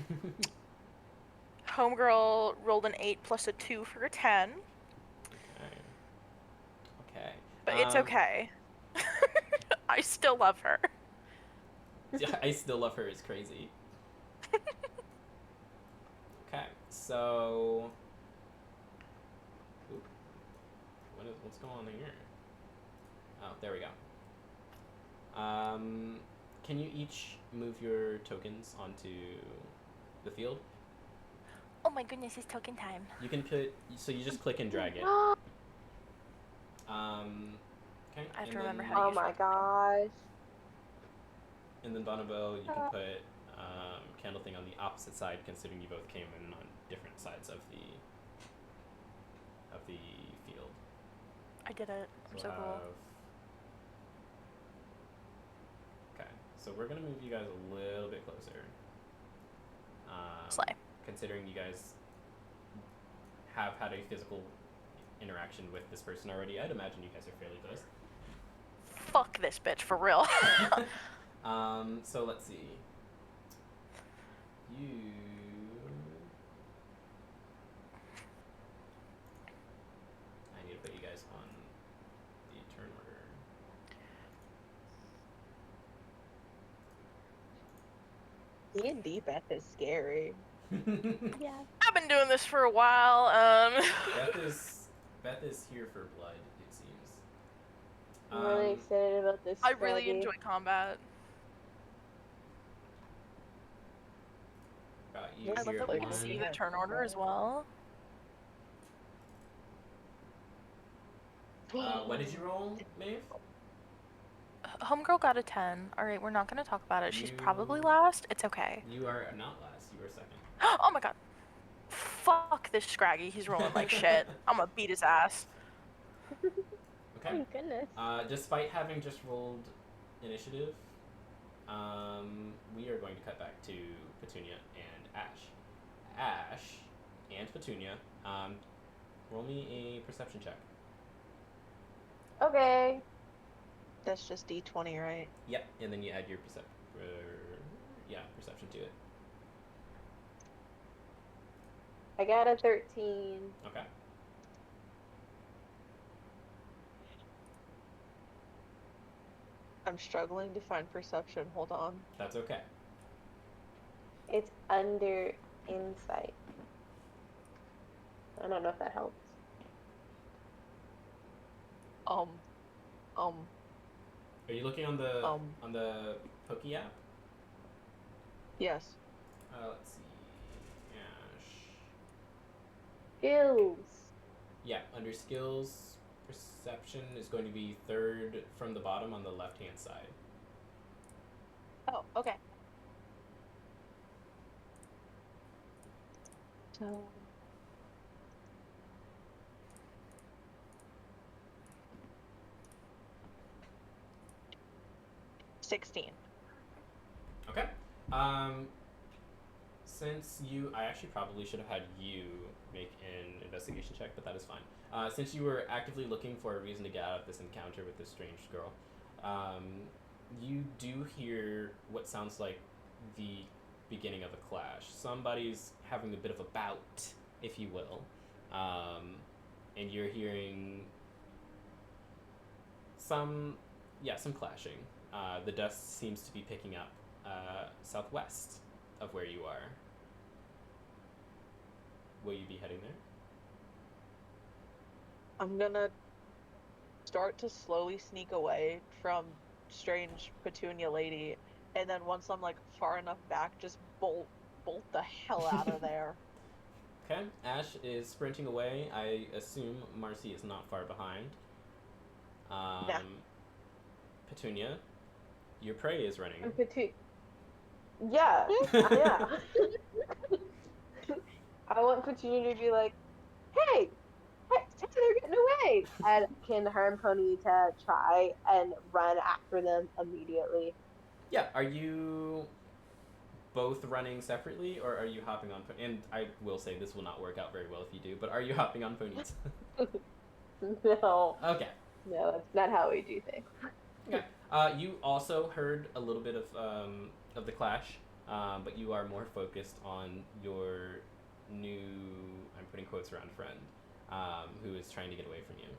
Homegirl rolled an 8 plus a 2 for a 10, Okay. but it's okay. I still love her. Yeah, I still love her. It's crazy. Okay, so oop. What's going on here? Oh, there we go. Can you each move your tokens onto the field? Oh my goodness, it's token time. You can so you just click and drag it. Okay. I have and to remember then- how to Oh my gosh. And then Bonneville, you can put Candle Thing on the opposite side, considering you both came in on different sides of the field. I did it. I'm so cool. Okay, so we're gonna move you guys a little bit closer. Slay. Considering you guys have had a physical interaction with this person already, I'd imagine you guys are fairly close. Fuck this bitch for real. So let's see. You. I need to put you guys on the turn order. D&D Beth is scary. Yeah. I've been doing this for a while. Beth is here for blood, it seems. I'm really excited about this. I really strategy. enjoy combat. Got you I I love here that we at can one. see the turn order as well. What did you roll, Maeve? Homegirl got a 10. Alright, we're not gonna talk about it. She's probably You- last. It's okay. You are not last. You are second. Oh my god. Fuck this Scraggy. He's rolling like shit. I'm gonna beat his ass. Okay. Oh goodness. Despite having just rolled initiative, we are going to cut back to Petunia and Ash. Ash and Petunia, roll me a perception check. Okay. That's just D20, right? Yep, and then you add your perception to it. I got a 13. Okay. I'm struggling to find perception. Hold on. That's okay. It's under insight. I don't know if that helps. Are you looking on the Pokey app? Yes. Let's see. Ash. Skills. Yeah, under skills, perception is going to be third from the bottom on the left-hand side. Oh, okay. So. $16. Okay. Since I actually probably should have had you make an investigation check, but that is fine. Since you were actively looking for a reason to get out of this encounter with this strange girl, you do hear what sounds like the beginning of a clash. Somebody's having a bit of a bout, if you will, and you're hearing some clashing. The dust seems to be picking up southwest of where you are. Will you be heading there? I'm gonna start to slowly sneak away from strange Petunia lady, and then once I'm like far enough back, just bolt the hell out of there. Okay, Ash is sprinting away. I assume Marcy is not far behind. Nah. Petunia, your prey is running. And yeah, yeah. I want Petunia to be like, hey, they're getting away. And can her and Ponyta try and run after them immediately? Yeah, are you both running separately, or are you hopping on... And I will say this will not work out very well if you do, but are you hopping on ponies? No. Okay. No, that's not how we do things. Okay. You also heard a little bit of the clash, but you are more focused on your new, I'm putting quotes around friend, who is trying to get away from you.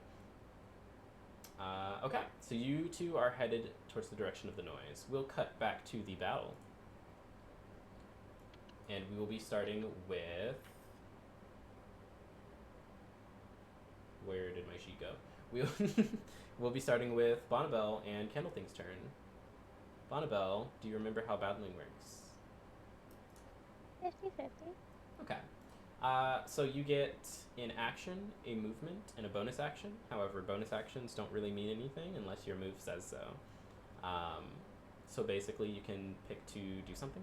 Okay, so you two are headed towards the direction of the noise. We'll cut back to the battle. And we will be starting with... Where did my sheet go? We'll be starting with Bonnabelle and Candlething's turn. Bonnabelle, do you remember how battling works? 50-50. Okay. So you get in action a movement and a bonus action. However, bonus actions don't really mean anything unless your move says so. So basically you can pick to do something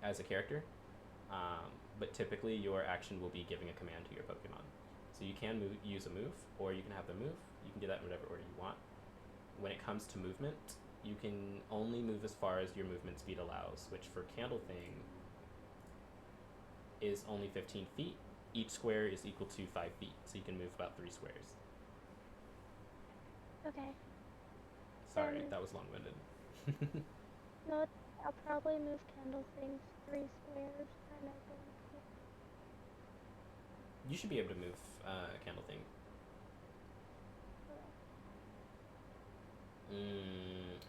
as a character, but typically your action will be giving a command to your Pokemon. So you can use a move, or you can have them move. You can do that in whatever order you want. When it comes to movement, you can only move as far as your movement speed allows, which for Candlething is only 15 feet. Each square is equal to 5 feet, so you can move about 3 squares. Okay. Sorry, that was long-winded. No, I'll probably move Candle Things 3 squares. I know. You should be able to move Candlething.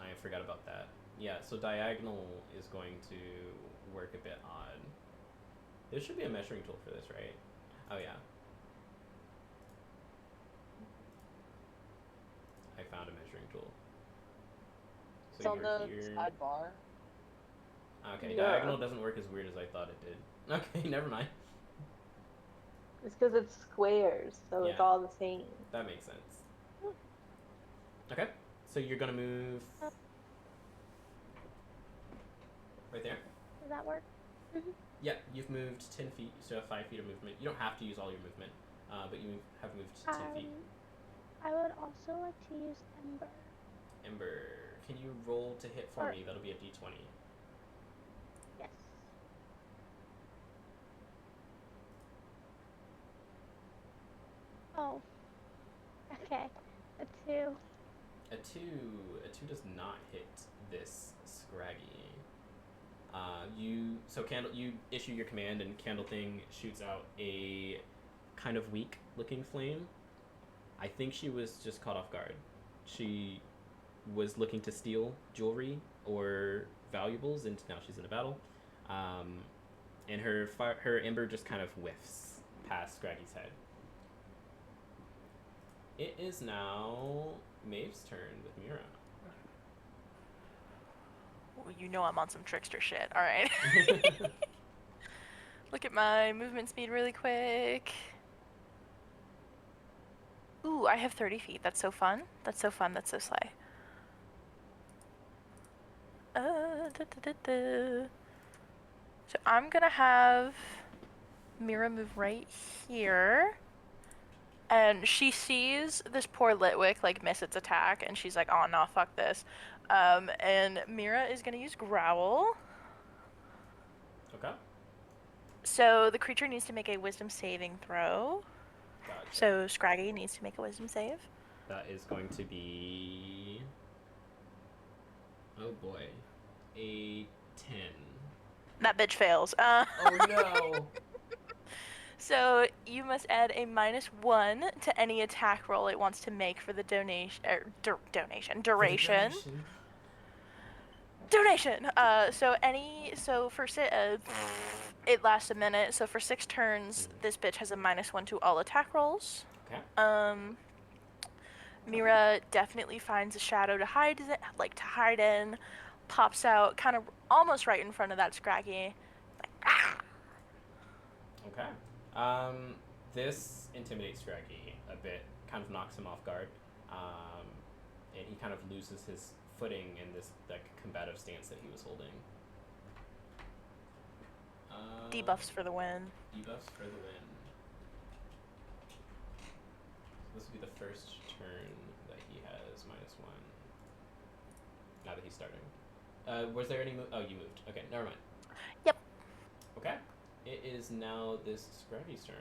I forgot about that. Yeah, so diagonal is going to work a bit odd. There should be a measuring tool for this, right? Oh, yeah. I found a measuring tool. So It's on you're the here. sidebar. Okay, Yeah. diagonal doesn't work as weird as I thought it did. Okay, never mind. It's because it's squares, so it's Yeah. all the same. That makes sense. Okay, so you're gonna move right there. Does that work? Mm-hmm. Yeah, you've moved 10 feet. You still have 5 feet of movement. You don't have to use all your movement, but you have moved 10 feet. I would also like to use Ember. Ember, can you roll to hit for me? That'll be a d20. Yes. Oh. Okay. A 2. A 2 does not hit this Scraggy. You issue your command, and Candle Thing shoots out a kind of weak looking flame. I think she was just caught off guard. She was looking to steal jewelry or valuables, and now she's in a battle. And her ember just kind of whiffs past Scraggy's head. It is now Maeve's turn with Mira. Well, you know I'm on some trickster shit. All right. Look at my movement speed really quick. Ooh, I have 30 feet. That's so fun. That's so fun. That's so slay. So I'm gonna have Mira move right here. And she sees this poor Litwick like miss its attack, and she's like, "Oh no, fuck this." And Mira is gonna use Growl. Okay. So the creature needs to make a Wisdom saving throw. Gotcha. So Scraggy needs to make a Wisdom save. That is going to be... Oh boy. A 10. That bitch fails. Oh no! So you must add a -1 to any attack roll it wants to make for the duration. Donation. It lasts a minute. So for 6 turns, this bitch has a -1 to all attack rolls. Okay. Mira definitely finds a shadow to hide in, pops out kind of almost right in front of that Scraggy. Like, ah! Okay. This intimidates Scraggy a bit, kind of knocks him off guard, and he kind of loses his footing in this like combative stance that he was holding. Debuffs for the win. Debuffs for the win. This will be the first turn that he has -1. Now that he's starting. Was there any Oh, you moved. Okay, never mind. Yep. Okay. It is now this Scraggy's turn.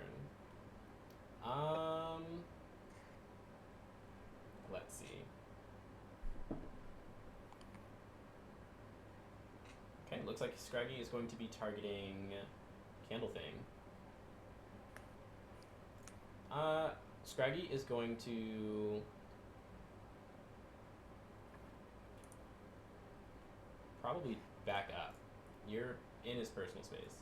Let's see. Okay, looks like Scraggy is going to be targeting Candle Thing. Scraggy is going to probably back up. You're in his personal space.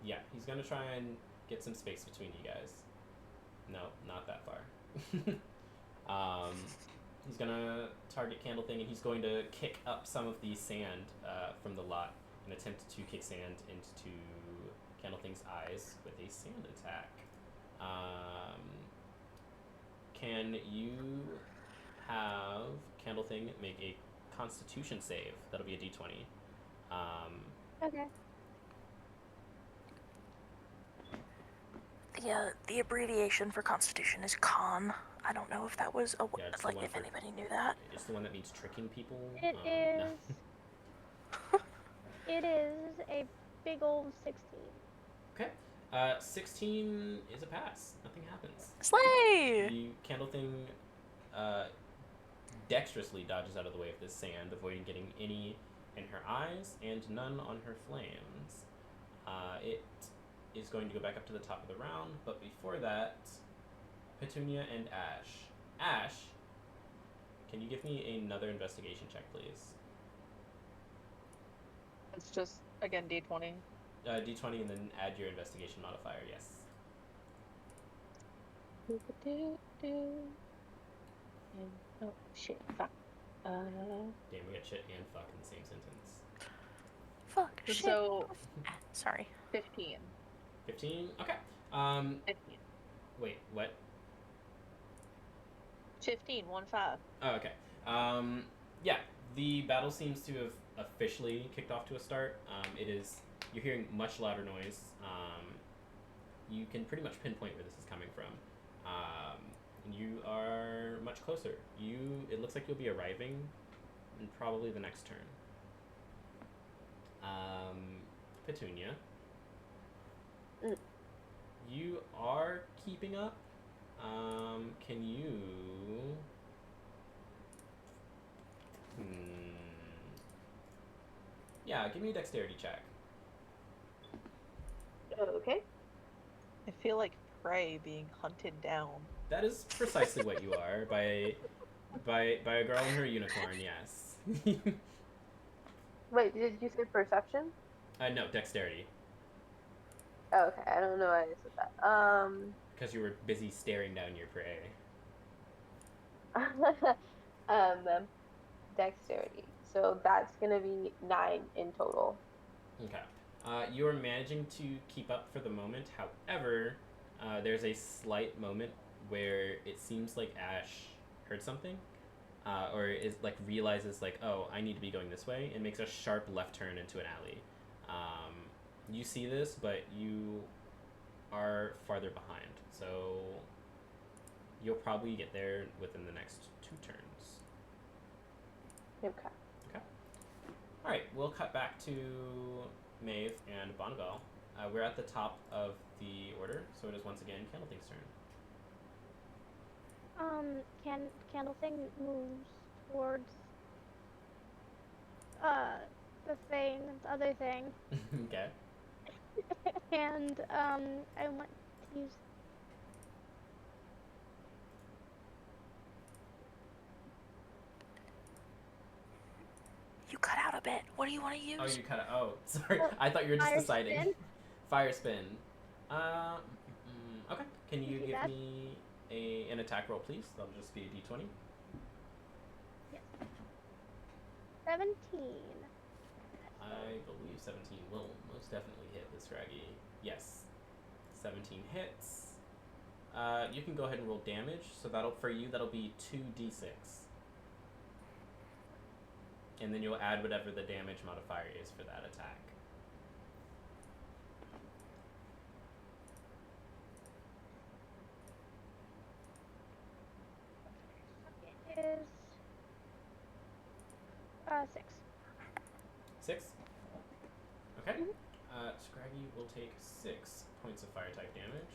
Yeah, he's gonna try and get some space between you guys. No, not that far. He's gonna target Candle Thing, and he's going to kick up some of the sand from the lot and attempt to kick sand into Candle Thing's eyes with a sand attack. Can you have Candle Thing make a Constitution save? That'll be a d20. Okay. Yeah, the abbreviation for Constitution is Con. I don't know if that was if anybody knew that. It's the one that means tricking people. It is. No. It is a big old 16. Okay. 16 is a pass. Nothing happens. Slay! The Candle Thing dexterously dodges out of the way of this sand, avoiding getting any in her eyes and none on her flames. It is going to go back up to the top of the round, but before that, Petunia and Ash. Ash, can you give me another investigation check, please? It's just, again, D20. D20 and then add your investigation modifier, yes. Oh, shit. Fuck. Damn, we got shit and fuck in the same sentence. Fuck. Shit. So Sorry. 15. 15. Okay. 15. Wait. What? 15, 1-5. Oh, okay. Yeah, the battle seems to have officially kicked off to a start. It is. You're hearing much louder noise. You can pretty much pinpoint where this is coming from. You are much closer. It looks like you'll be arriving in probably the next turn. Petunia. Mm. You are keeping up. Can you... Yeah, give me a dexterity check. Okay. I feel like prey being hunted down. That is precisely what you are by a girl and her unicorn. Yes. Wait, did you say perception? No, dexterity. Oh, okay, I don't know why I said that. Because you were busy staring down your prey. Dexterity. So that's gonna be 9 in total. Okay. You are managing to keep up for the moment. However, there's a slight moment where it seems like Ash heard something, or is like realizes like, oh, I need to be going this way, and makes a sharp left turn into an alley. You see this, but you are farther behind, so you'll probably get there within the next 2 turns. Okay. Okay. All right, we'll cut back to Maeve and Bonneval. We're at the top of the order, so it is once again Candlething's turn. Candlething moves towards the other thing. Okay. And I want to use You cut out a bit. What do you want to use? Oh, you cut it. Oh, sorry. I thought you were just Fire deciding. spin. Fire spin. Okay. Can you do give that. me an attack roll, please? That'll just be a d20. Yes. 17. I believe 17 will most definitely hit the Scraggy. Yes. 17 hits. You can go ahead and roll damage. So for you that'll be 2d6. And then you'll add whatever the damage modifier is for that attack. It is 6. 6? Okay. Scraggy will take 6 points of fire type damage.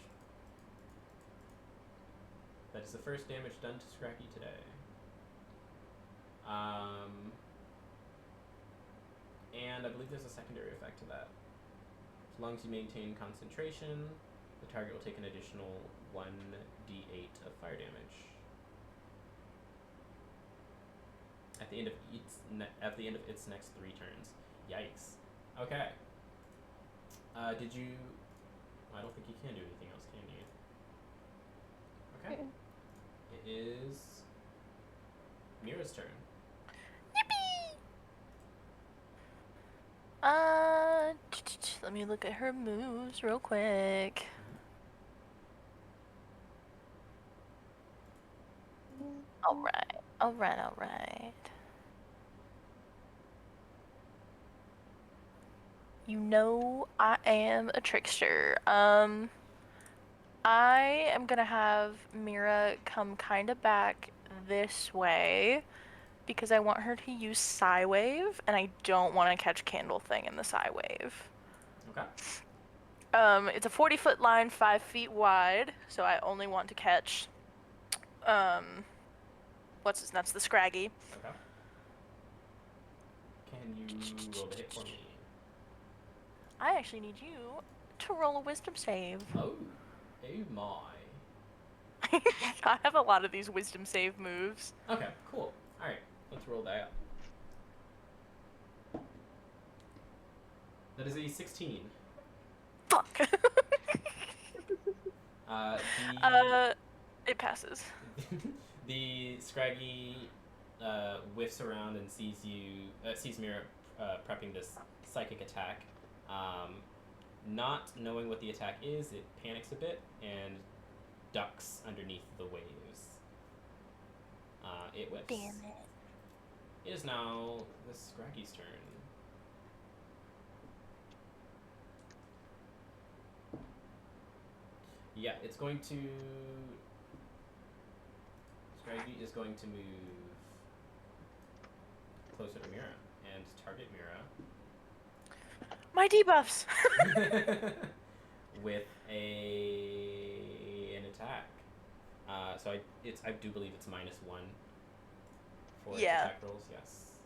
That is the first damage done to Scraggy today. And I believe there's a secondary effect to that. As long as you maintain concentration, the target will take an additional 1d8 of fire damage. At the end of its next 3 turns. Yikes. Okay. Did you... I don't think you can do anything else, can you? Okay. It is Mira's turn. Yippee! Let me look at her moves real quick. Alright. You know I am a trickster. I am gonna have Mira come kinda back this way because I want her to use Psy Wave, and I don't want to catch Candle Thing in the Psy Wave. Okay. It's a 40-foot line, 5 feet wide, so I only want to catch, what's his nuts? The Scraggy. Okay. Can you roll the hit for me? I actually need you to roll a wisdom save. Oh my. I have a lot of these wisdom save moves. Okay, cool. Alright, let's roll that. That is a 16. Fuck. It passes. The Scraggy whiffs around and sees Mira prepping this psychic attack. Not knowing what the attack is, it panics a bit and ducks underneath the waves. It whips. Damn it. It is now the Scraggy's turn. Yeah, it's going to... Scraggy is going to move closer to Mira and target Mira My debuffs! with an attack. So I do believe it's -1 for its Yeah. attack rolls. Yes.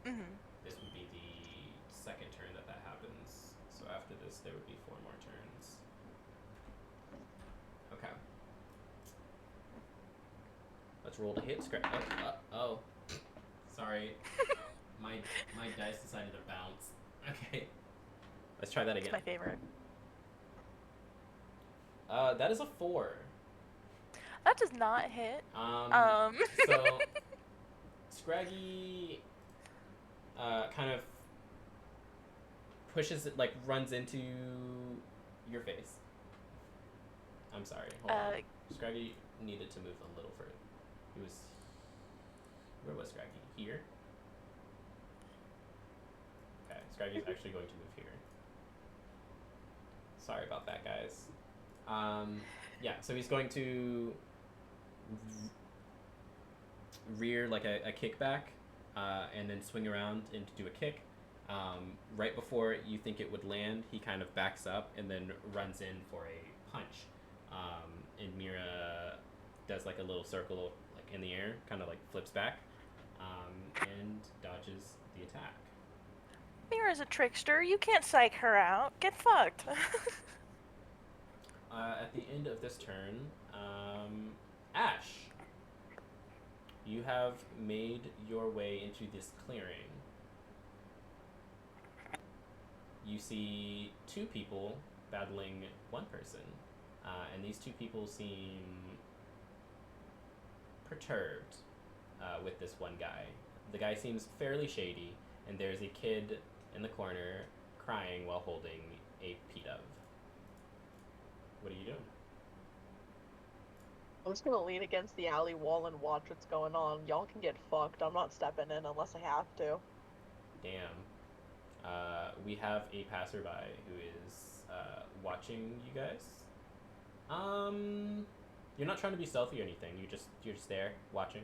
Mm-hmm. This would be the second turn that happens. So after this, there would be 4 more turns. Okay. Let's roll to hit. Oh. Sorry. my dice decided to bounce. Okay. Let's try that again. It's my favorite. That is a 4. That does not hit. So Scraggy kind of pushes it, like runs into your face. I'm sorry. Hold on. Scraggy needed to move a little further. He was... Where was Scraggy? Here? Okay, Scraggy's actually going to move here. Sorry about that, guys. Yeah, so he's going to rear like a kickback and then swing around and do a kick. Right before you think it would land, he kind of backs up and then runs in for a punch. And Mira does like a little circle like in the air, kind of like flips back and dodges the attack. Mira's a trickster. You can't psych her out. Get fucked. At the end of this turn, Ash, you have made your way into this clearing. You see 2 people battling 1 person, and these 2 people seem perturbed with this one guy. The guy seems fairly shady, and there's a kid in the corner crying while holding a P-dove. What are you doing? I'm just gonna lean against the alley wall and watch what's going on. Y'all can get fucked. I'm not stepping in unless I have to. Damn. We have a passerby who is watching you guys. You're not trying to be stealthy or anything. You're just there watching.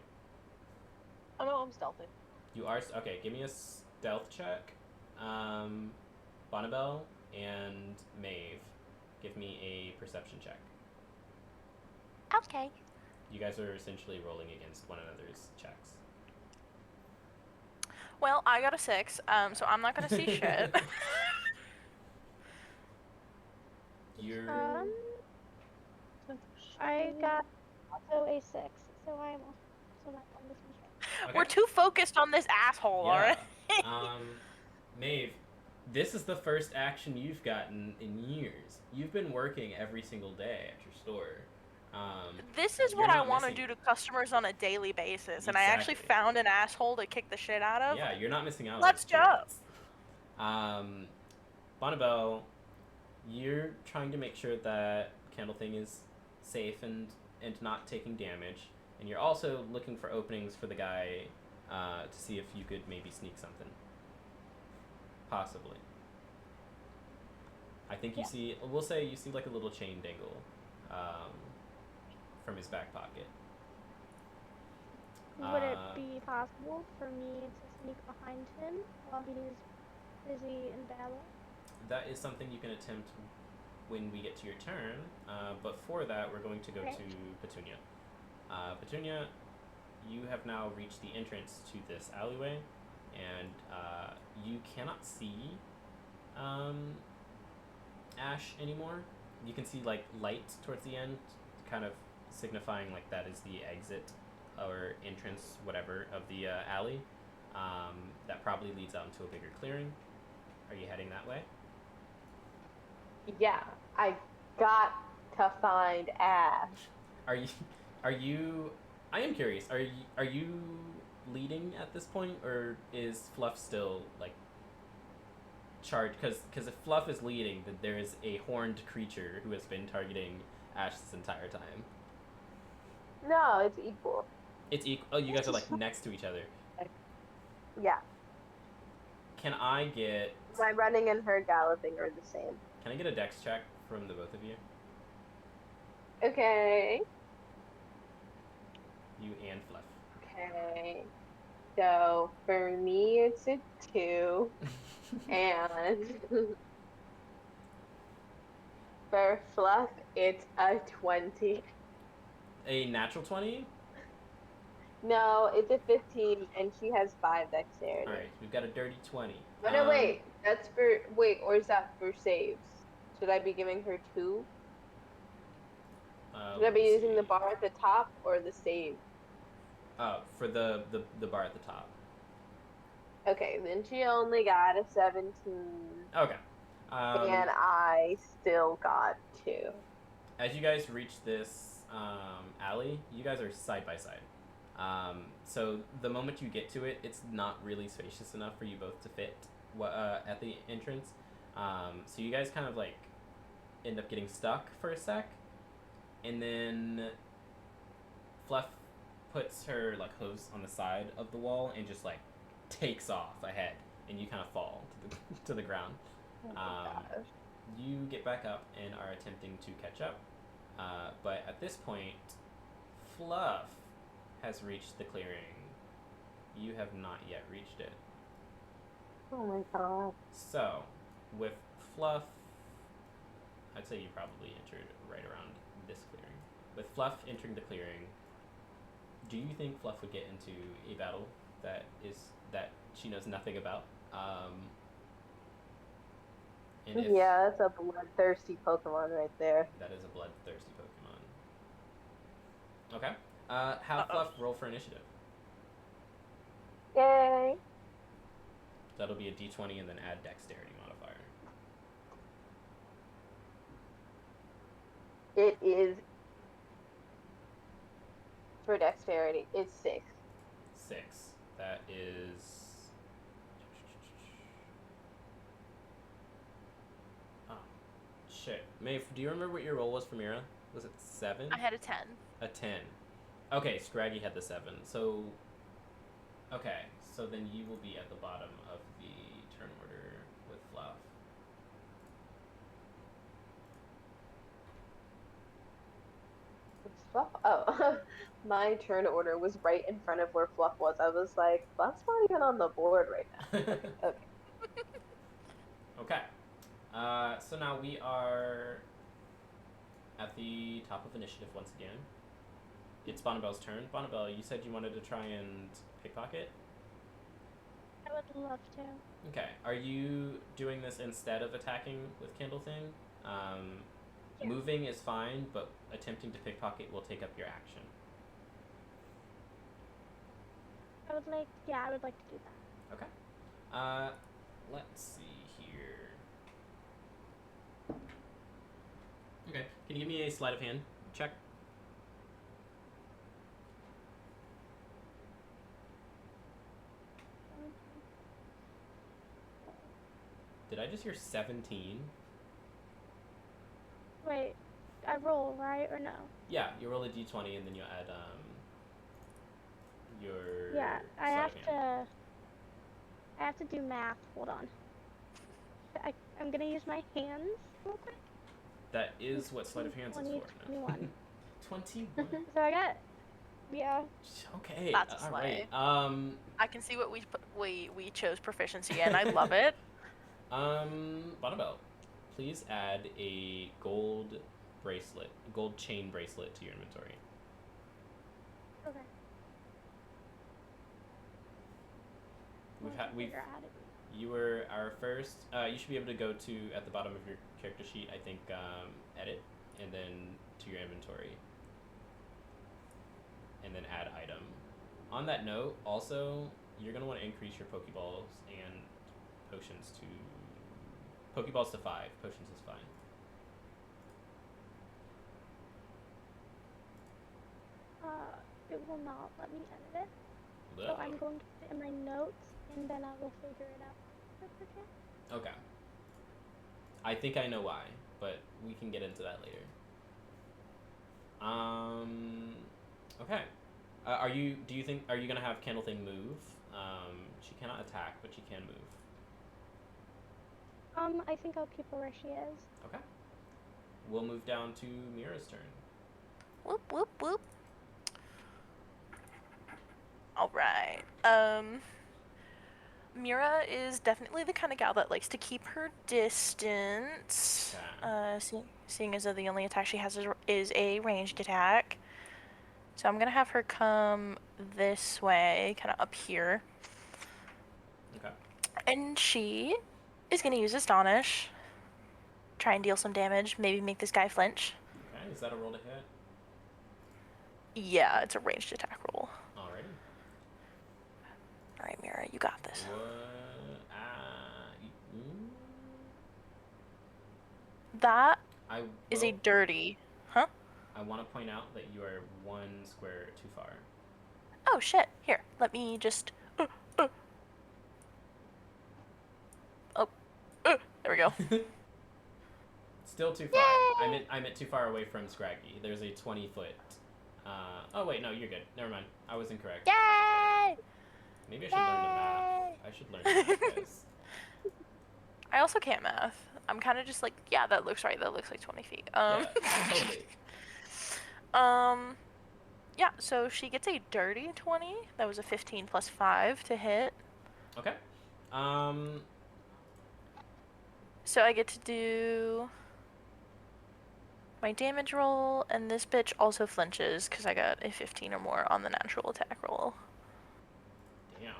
Oh no, I'm stealthy. You are okay. Give me a stealth check. Bonnabelle and Maeve, give me a perception check. Okay. You guys are essentially rolling against one another's checks. Well, I got a 6, so I'm not gonna see shit. You're I got also a 6, so I'm also not on this one. okay. We're too focused on this asshole, alright? Maeve, this is the first action you've gotten in years. You've been working every single day at your store. This is You're what I not want to missing. do to customers on a daily basis, and I actually Exactly. found an asshole to kick the shit out of. Yeah, you're not missing out. Let's on this. Bonnabelle, you're trying to make sure that Candle Thing is safe and not taking damage, and you're also looking for openings for the guy to see if you could maybe sneak something. Possibly. I think you see. We'll say you see like a little chain dangle from his back pocket. Would it be possible for me to sneak behind him while he's busy in battle? That is something you can attempt when we get to your turn, but for that we're going to go to Petunia. Petunia, you have now reached the entrance to this alleyway, and you cannot see Ash anymore. You can see like light towards the end, kind of signifying like that is the exit or entrance, whatever, of the alley. That probably leads out into a bigger clearing. Are you heading that way? Yeah, I got to find Ash. Are you? I am curious. Are you leading at this point, or is Fluff still like charge, because if Fluff is leading, then there is a horned creature who has been targeting Ash this entire time. No, it's equal. It's equal. Oh, you guys are like next to each other. Yeah. Can I get? My running and her galloping are the same. Can I get a dex check from the both of you? Okay. You and Fluff. Okay. So for me, it's a 2, and for Fluff, it's a 20. A natural 20. No, it's a 15, and she has 5 dexterity. All right, we've got a dirty 20. Oh, no, wait. That's for... Wait, or is that for saves? Should I be giving her 2? Should I be using the bar at the top or the save? For the bar at the top. Okay, then she only got a 17. Okay. And I still got 2. As you guys reach this alley, you guys are side by side. So the moment you get to it, it's not really spacious enough for you both to fit at the entrance. So you guys kind of like end up getting stuck for a sec, and then Fluff puts her like hooves on the side of the wall and just like takes off ahead, and you kind of fall to the ground. Oh my gosh. You get back up and are attempting to catch up, but at this point, Fluff has reached the clearing. You have not yet reached it. Oh my god. So, with Fluff, I'd say you probably entered right around this clearing. With Fluff entering the clearing, do you think Fluff would get into a battle that she knows nothing about? Yeah, that's a bloodthirsty Pokemon right there. That is a bloodthirsty Pokemon. Okay. Have Fluff roll for initiative. Yay! That'll be a d20 and then add dexterity modifier. It is for dexterity. It's 6. 6. That is... Oh, shit. Maeve, do you remember what your roll was for Mira? Was it 7? I had a 10. A 10. Okay, Scraggy had the 7. So, okay. So then you will be at the bottom of the turn order with Fluff. It's Fluff. Oh, my turn order was right in front of where Fluff was. I was like, Fluff's not even on the board right now. Okay. Okay. So now we are at the top of initiative once again. It's Bonnabelle's turn. Bonnabelle, you said you wanted to try and pickpocket? I would love to. Okay. Are you doing this instead of attacking with Kindle Thing? Yeah. Moving is fine, but attempting to pickpocket will take up your action. I would like to do that. Okay. Let's see here. Okay. Can you give me a sleight of hand check? Did I just hear 17? Wait, I roll, right, or no? Yeah, you roll a d20 and then you add your Yeah, I sleight have of hand. to do math. Hold on. I'm gonna use my hands real quick. That is what sleight of hands is 20, for. 21. 21. So I got, yeah. Okay. That's a all sleigh. right. I can see what we chose proficiency in. I love it. Bonnabelle, please add a gold chain bracelet to your inventory. Okay. You were our first. You should be able to go to at the bottom of your character sheet. I think edit, and then to your inventory, and then add item. On that note, also you're gonna want to increase your Pokeballs and potions to Pokeballs to 5. Potions is fine. It will not let me edit it. So Ugh. I'm going to put it in my notes, and then I will figure it out. That's okay. Okay. I think I know why, but we can get into that later. Okay. Are you gonna have Candlething move? She cannot attack, but she can move. I think I'll keep her where she is. Okay. We'll move down to Mira's turn. Whoop, whoop, whoop. Alright. Mira is definitely the kind of gal that likes to keep her distance. Seeing as though the only attack she has is a ranged attack. So I'm gonna have her come this way, kind of up here. Okay. And she is gonna use Astonish. Try and deal some damage, maybe make this guy flinch. Okay, is that a roll to hit? Yeah, it's a ranged attack roll. Alrighty. Alright, Mira, you got this. What? That is a dirty. Huh? I want to point out that you are 1 square too far. Oh shit! Here, let me just. There we go. Still too far. Yay! I meant too far away from Scraggy. There's a 20-foot. Oh wait, no, you're good. Never mind. I was incorrect. Yay! Maybe I should learn the math. I should learn the math, guys. I also can't math. I'm kind of just like, yeah, that looks right. That looks like 20 feet. Yeah, totally. Yeah, so she gets a dirty 20. That was a 15 plus 5 to hit. Okay. So I get to do my damage roll, and this bitch also flinches because I got a 15 or more on the natural attack roll. Damn.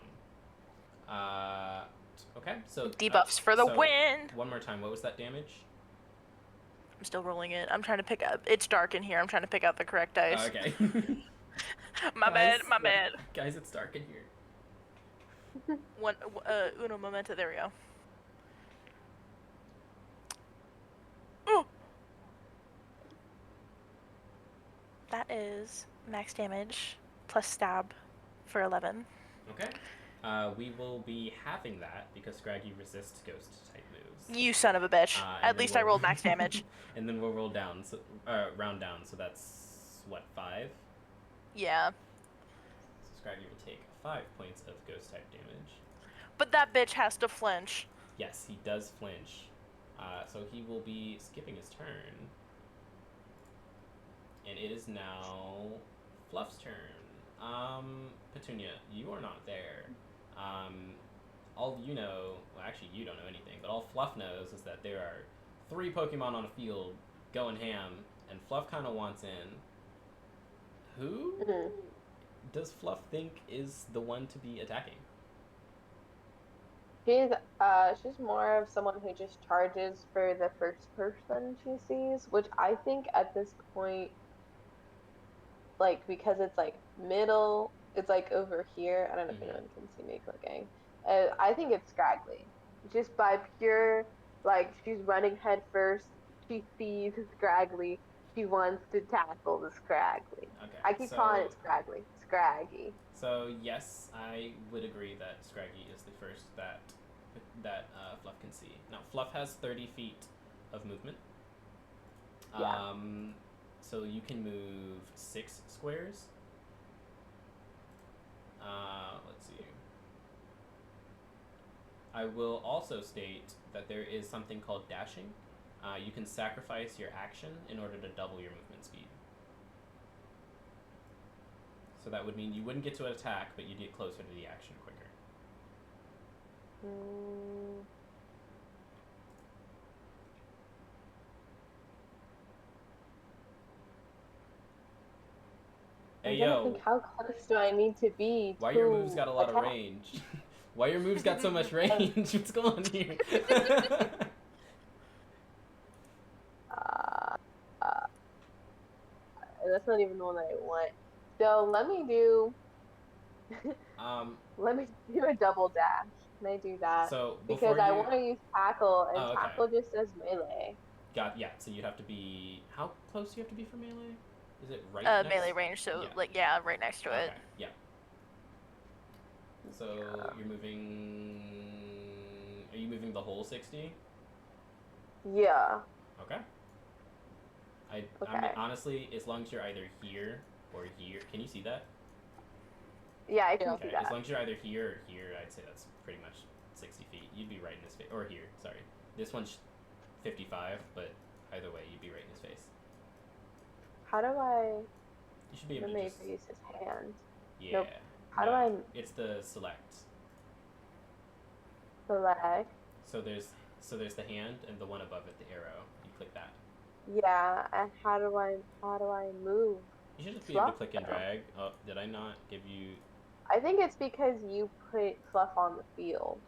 Okay, so... Debuffs for the win! One more time, what was that damage? I'm still rolling it. I'm trying to pick up... It's dark in here. I'm trying to pick out the correct dice. Oh, okay. my bad. Guys, it's dark in here. Uno momento, there we go. Ooh! That is max damage plus stab for 11. Okay. We will be halving that because Scraggy resists ghost type moves. You son of a bitch. At least I rolled max damage. And then we'll roll down, so round down, so that's what, 5? Yeah. So Scraggy will take 5 points of ghost type damage. But that bitch has to flinch. Yes, he does flinch. So he will be skipping his turn. And it is now Fluff's turn. Petunia, you are not there. All you know, well actually you don't know anything, but all Fluff knows is that there are 3 Pokemon on a field going ham, and Fluff kind of wants in. Who does Fluff think is the one to be attacking? She's more of someone who just charges for the first person she sees, which I think at this point, like, because it's like middle, it's like over here. I don't know if anyone can see me clicking. I think it's Scraggly. Just by pure, like, she's running head first. She sees Scraggly. She wants to tackle the Scraggly. Okay. I keep calling it Scraggly. Scraggy. So yes, I would agree that Scraggy is the first that Fluff can see. Now Fluff has 30 feet of movement. Yeah. So you can move 6 squares. Let's see. I will also state that there is something called dashing. You can sacrifice your action in order to double your movement speed. So that would mean you wouldn't get to attack, but you'd get closer to the action quicker. Hey yo! Think how close do I need to be? Why your moves got a lot of range? Why your moves got so much range? What's going on here? That's not even the one that I want. So let me do. Let me do a double dash. Can I do that? So because I want to use tackle, and tackle just says melee. Yeah. So you'd have to be. How close do you have to be for melee? Is it right? Next? Melee range. So right next to it. Yeah. So you're moving. Are you moving the whole 60? Yeah. Okay. I mean, Okay. honestly, as long as you're either here or here, can you see that? Yeah, I can Yeah. see Okay, as that. long as you're either here or here, I'd say that's pretty much 60 feet. You'd be right in his face, or here. Sorry, this one's 55, but either way, you'd be right in his face. How do I You should be able to maybe just use his hand? yeah. Nope. How no, do I It's the select. select? So there's the hand and the one above it, the arrow. You click that. Yeah, and how do I move? You should just be able to Fluff? click and Oh. drag. Oh, did I not give you? I think it's because you put Fluff on the field.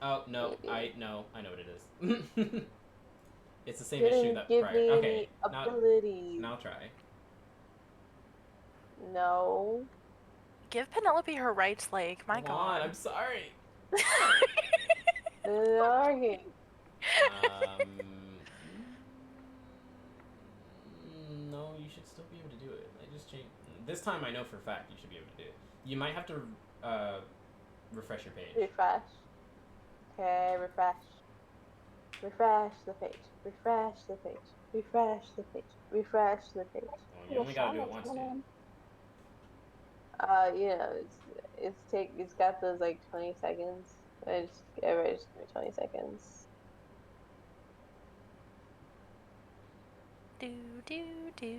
Oh no, Maybe. I know what it is. It's the same Didn't issue that give prior. me Okay, any now abilities. try. No. Give Penelope her rights, Lake. My Come on, God. I'm sorry. Okay. No, you should still be able to do it. I just changed. This time I know for a fact you should be able to do it. You might have to refresh your page. Refresh. Okay, refresh. Refresh the page. Refresh the page. Refresh the page. Refresh the page. Well, you only gotta do it once, dude. You know, it's got those like 20 seconds. Just give me 20 seconds. Do do do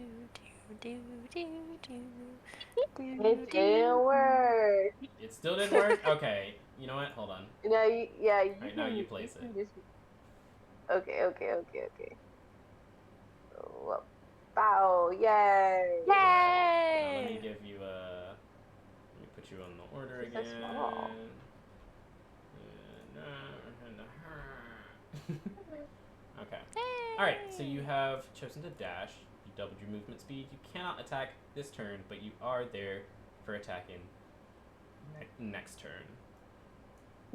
do do do do. It didn't work. It still didn't work? Okay. You know what? Hold on. No, you Right, now you place can it. just. Okay. Well, bow, yay! Now let me give you a. Let me put you on the order again. Successful. Okay. Alright, so you have chosen to dash. You doubled your movement speed. You cannot attack this turn, but you are there for attacking next turn.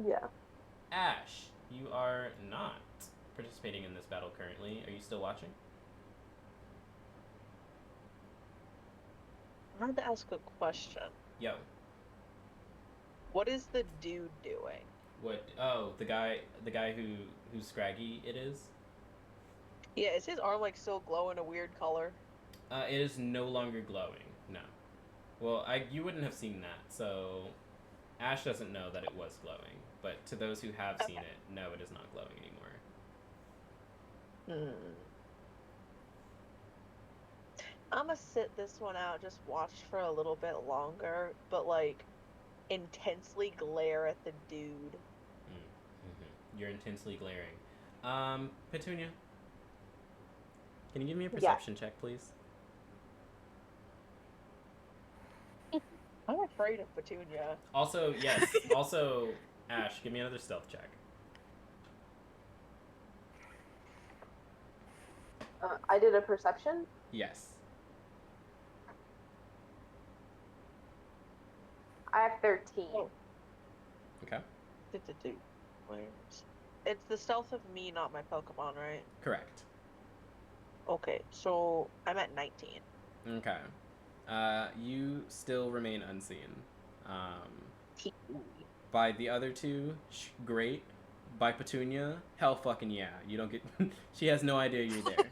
Yeah. Ash, you are not participating in this battle currently. Are you still watching? I wanted to ask a question. Yo. What is the dude doing? What? Oh, the guy who's scraggy it is. Yeah, is his arm like still glowing a weird color? It is no longer glowing. No. Well, you wouldn't have seen that, so Ash doesn't know that it was glowing. But to those who have seen it, no, it is not glowing anymore. I'ma sit this one out, just watch for a little bit longer, but like intensely glare at the dude. Mm-hmm. You're intensely glaring. Petunia, can you give me a perception check, please? I'm afraid of Petunia. Also, yes. Also, Ash, give me another stealth check. I did a perception. Yes. I have 13. Oh. Okay. It's the stealth of me, not my Pokemon, right? Correct. Okay, so I'm at 19. Okay. You still remain unseen. By the other two, great. By Petunia, hell fucking yeah. You don't get. She has no idea you're there.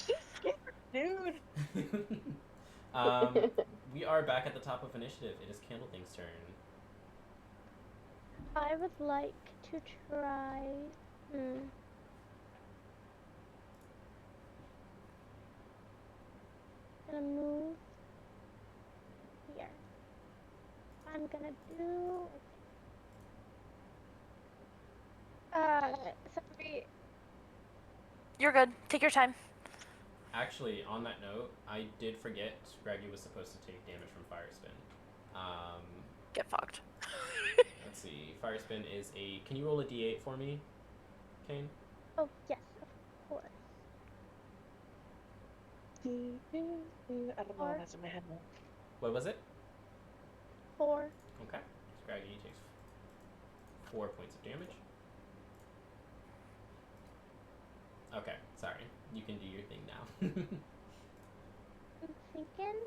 She's scared, dude. We are back at the top of initiative. It is Candlething's turn. I would like to try. Gonna move here. I'm gonna do. Sorry. You're good. Take your time. Actually, on that note, I did forget Scraggy was supposed to take damage from Fire Spin. Get fucked. Let's see. Fire Spin is a. Can you roll a d8 for me, Kane? Oh yes, of course. I don't know what that's in my head now. What was it? 4. Okay. Scraggy takes 4 points of damage. Okay, sorry. You can do your thing now. I'm thinking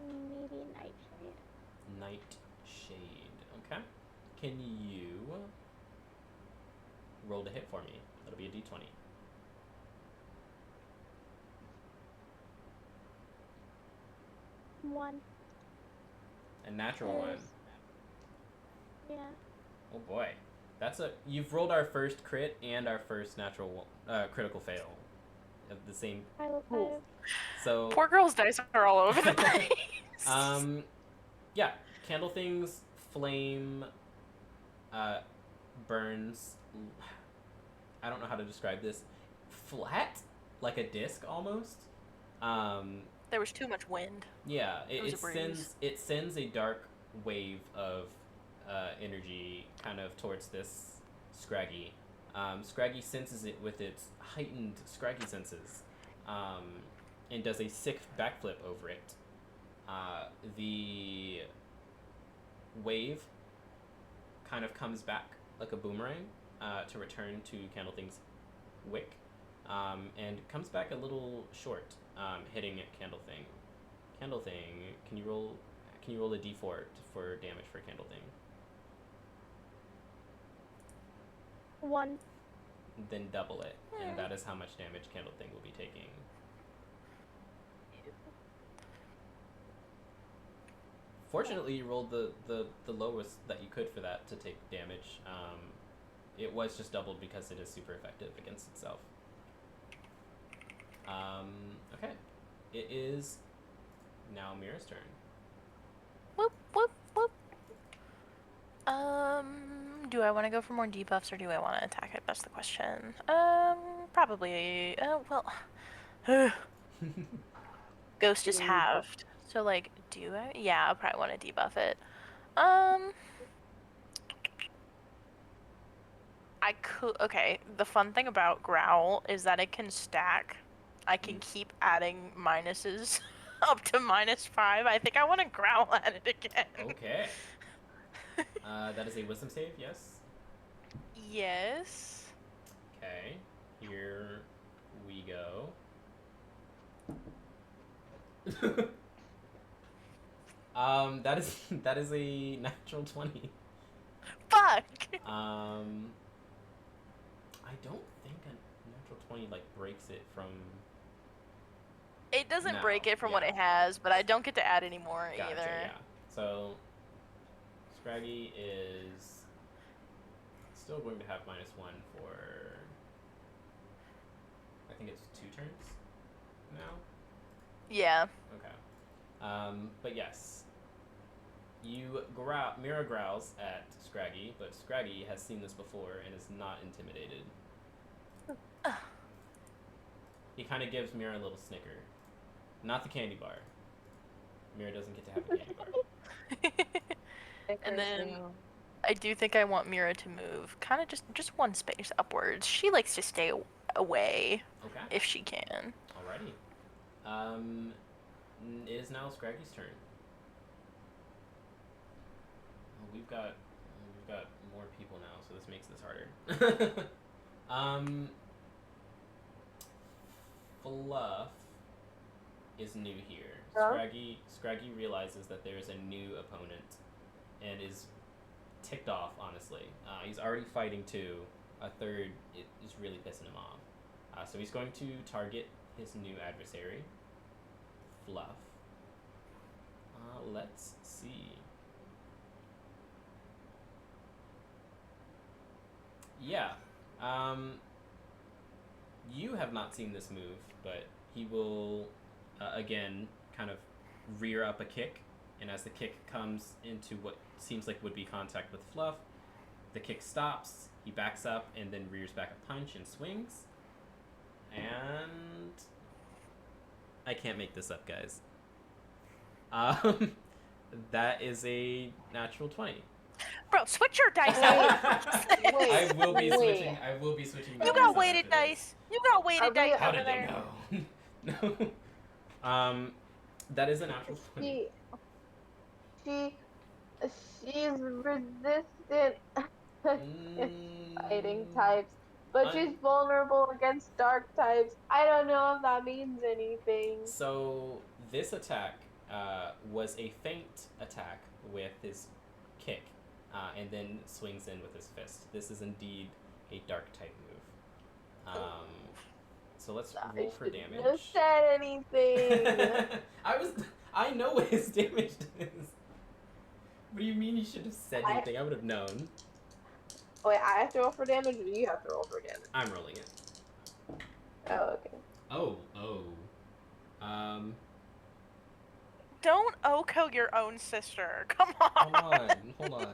maybe Nightshade. Nightshade. Okay. Can you roll to hit for me. That'll be a d20. One. A natural one. Yeah. Oh boy. You've rolled our first crit and our first natural critical fail of the same. I look Ooh. 5. So Poor girl's dice are all over the place. yeah, Candle Thing's flame burns. I don't know how to describe this. Flat, like a disc almost. There was too much wind. Yeah, It was a breeze. it sends a dark wave of energy kind of towards this Scraggy. Scraggy senses it with its heightened Scraggy senses, and does a sick backflip over it. The wave kind of comes back like a boomerang to return to Candle Thing's wick, and comes back a little short, hitting at Candle Thing. Candle Thing, can you roll a d4 for damage for Candle Thing? 1. Then double it, and that is how much damage Candle Thing will be taking. Fortunately, you rolled the lowest that you could for that to take damage. It was just doubled because it is super effective against itself. Okay. It is now Mira's turn. Whoop, whoop, whoop. Do I want to go for more debuffs or do I want to attack it? That's the question. Probably. Well, Ghost is halved. So, like, do I? Yeah, I'll probably want to debuff it. I could. Okay, the fun thing about Growl is that it can stack. I can keep adding minuses up to -5. I think I want to Growl at it again. Okay. That is a wisdom save, yes? Yes. Okay. Here we go. That is a natural 20. Fuck. I don't think a natural 20 like breaks it from. It doesn't No, break it from what yeah. it has, but I don't get to add any more Gotcha, either. yeah. So Scraggy is still going to have -1 for, I think it's 2 turns now. Yeah. Okay. But yes, Mira growls at Scraggy, but Scraggy has seen this before and is not intimidated. He kind of gives Mira a little snicker. Not the candy bar. Mira doesn't get to have a candy bar. And then I do think I want Mira to move kind of just one space upwards. She likes to stay away Okay. if she can. Alrighty. It is now Scraggy's turn. Oh, we've got more people now, so this makes this harder. Fluff is new here. Huh? Scraggy realizes that there is a new opponent and is ticked off, honestly. He's already fighting 2. A third is really pissing him off. So he's going to target his new adversary, Fluff. Let's see. Yeah. You have not seen this move, but he will, again, kind of rear up a kick, and as the kick comes into what seems like would be contact with Fluff, the kick stops, he backs up, and then rears back a punch and swings. And I can't make this up, guys. That is a natural 20. Bro, switch your dice out. I will be wait. switching. You got weighted dice. You got weighted dice How over did they there. know? No. That is a natural 20. She's resistant fighting types, but she's vulnerable against dark types. I don't know if that means anything. So this attack was a feint attack with his kick, and then swings in with his fist. This is indeed a dark type move. So let's I roll for shouldn't have damage. said anything. I know what his damage is. What do you mean you should have said anything? I would have known. Wait, I have to roll for damage, or do you have to roll for damage? I'm rolling it. Oh, okay. Oh. Don't Oko your own sister. Come on. Hold on.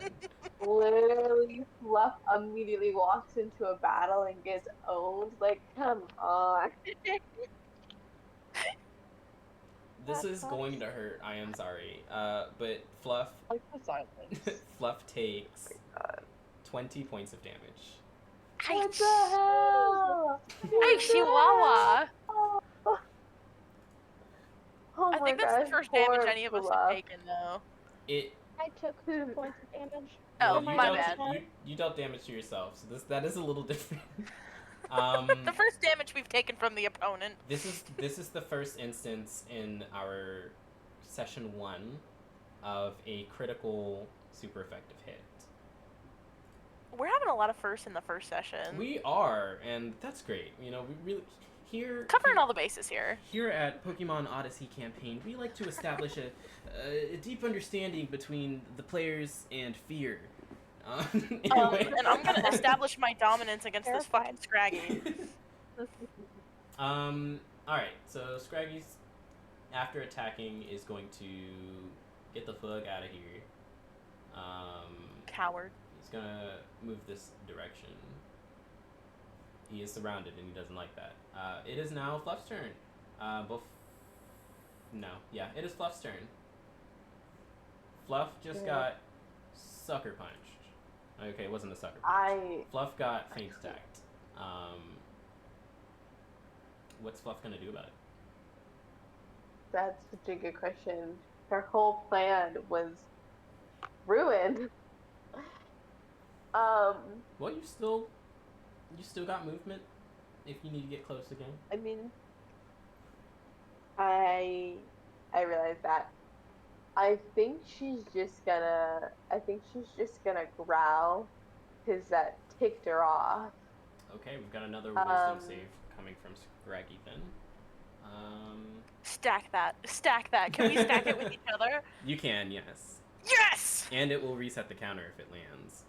Literally, Fluff immediately walks into a battle and gets owned. Like, come on. This That is sucks. going to hurt. I am sorry. But Fluff Like the silence. Fluff takes 20 points of damage. What the hell? Hey, Chihuahua. Oh I my think that's gosh, the first poor damage any of us have Fluff. taken, though. It I took 2 points of damage. Oh, well, my dealt, bad. You dealt damage to yourself, so that is a little different. The first damage we've taken from the opponent. This is the first instance in our session 1 of a critical super effective hit. We're having a lot of firsts in the first session. We are, and that's great. You know, we really Covering all the bases here. Here at Pokemon Odyssey campaign, we like to establish a deep understanding between the players and fear. Anyway. And I'm gonna establish my dominance against this fucking Scraggy. Alright, so Scraggy's, after attacking, is going to get the fuck out of here. Coward. He's gonna move this direction. He is surrounded and he doesn't like that. It is now Fluff's turn. It is Fluff's turn. Fluff just got sucker punched. Okay, it wasn't a sucker punch. Fluff got faint attacked. What's Fluff gonna do about it? That's such a good question. Her whole plan was ruined. Well, you still got movement if you need to get close again. I mean, I realize that. I think she's just gonna growl, because that ticked her off. Okay, we've got another wisdom save coming from Scraggy then. Stack that. Can we stack it with each other? You can, yes. Yes! And it will reset the counter if it lands.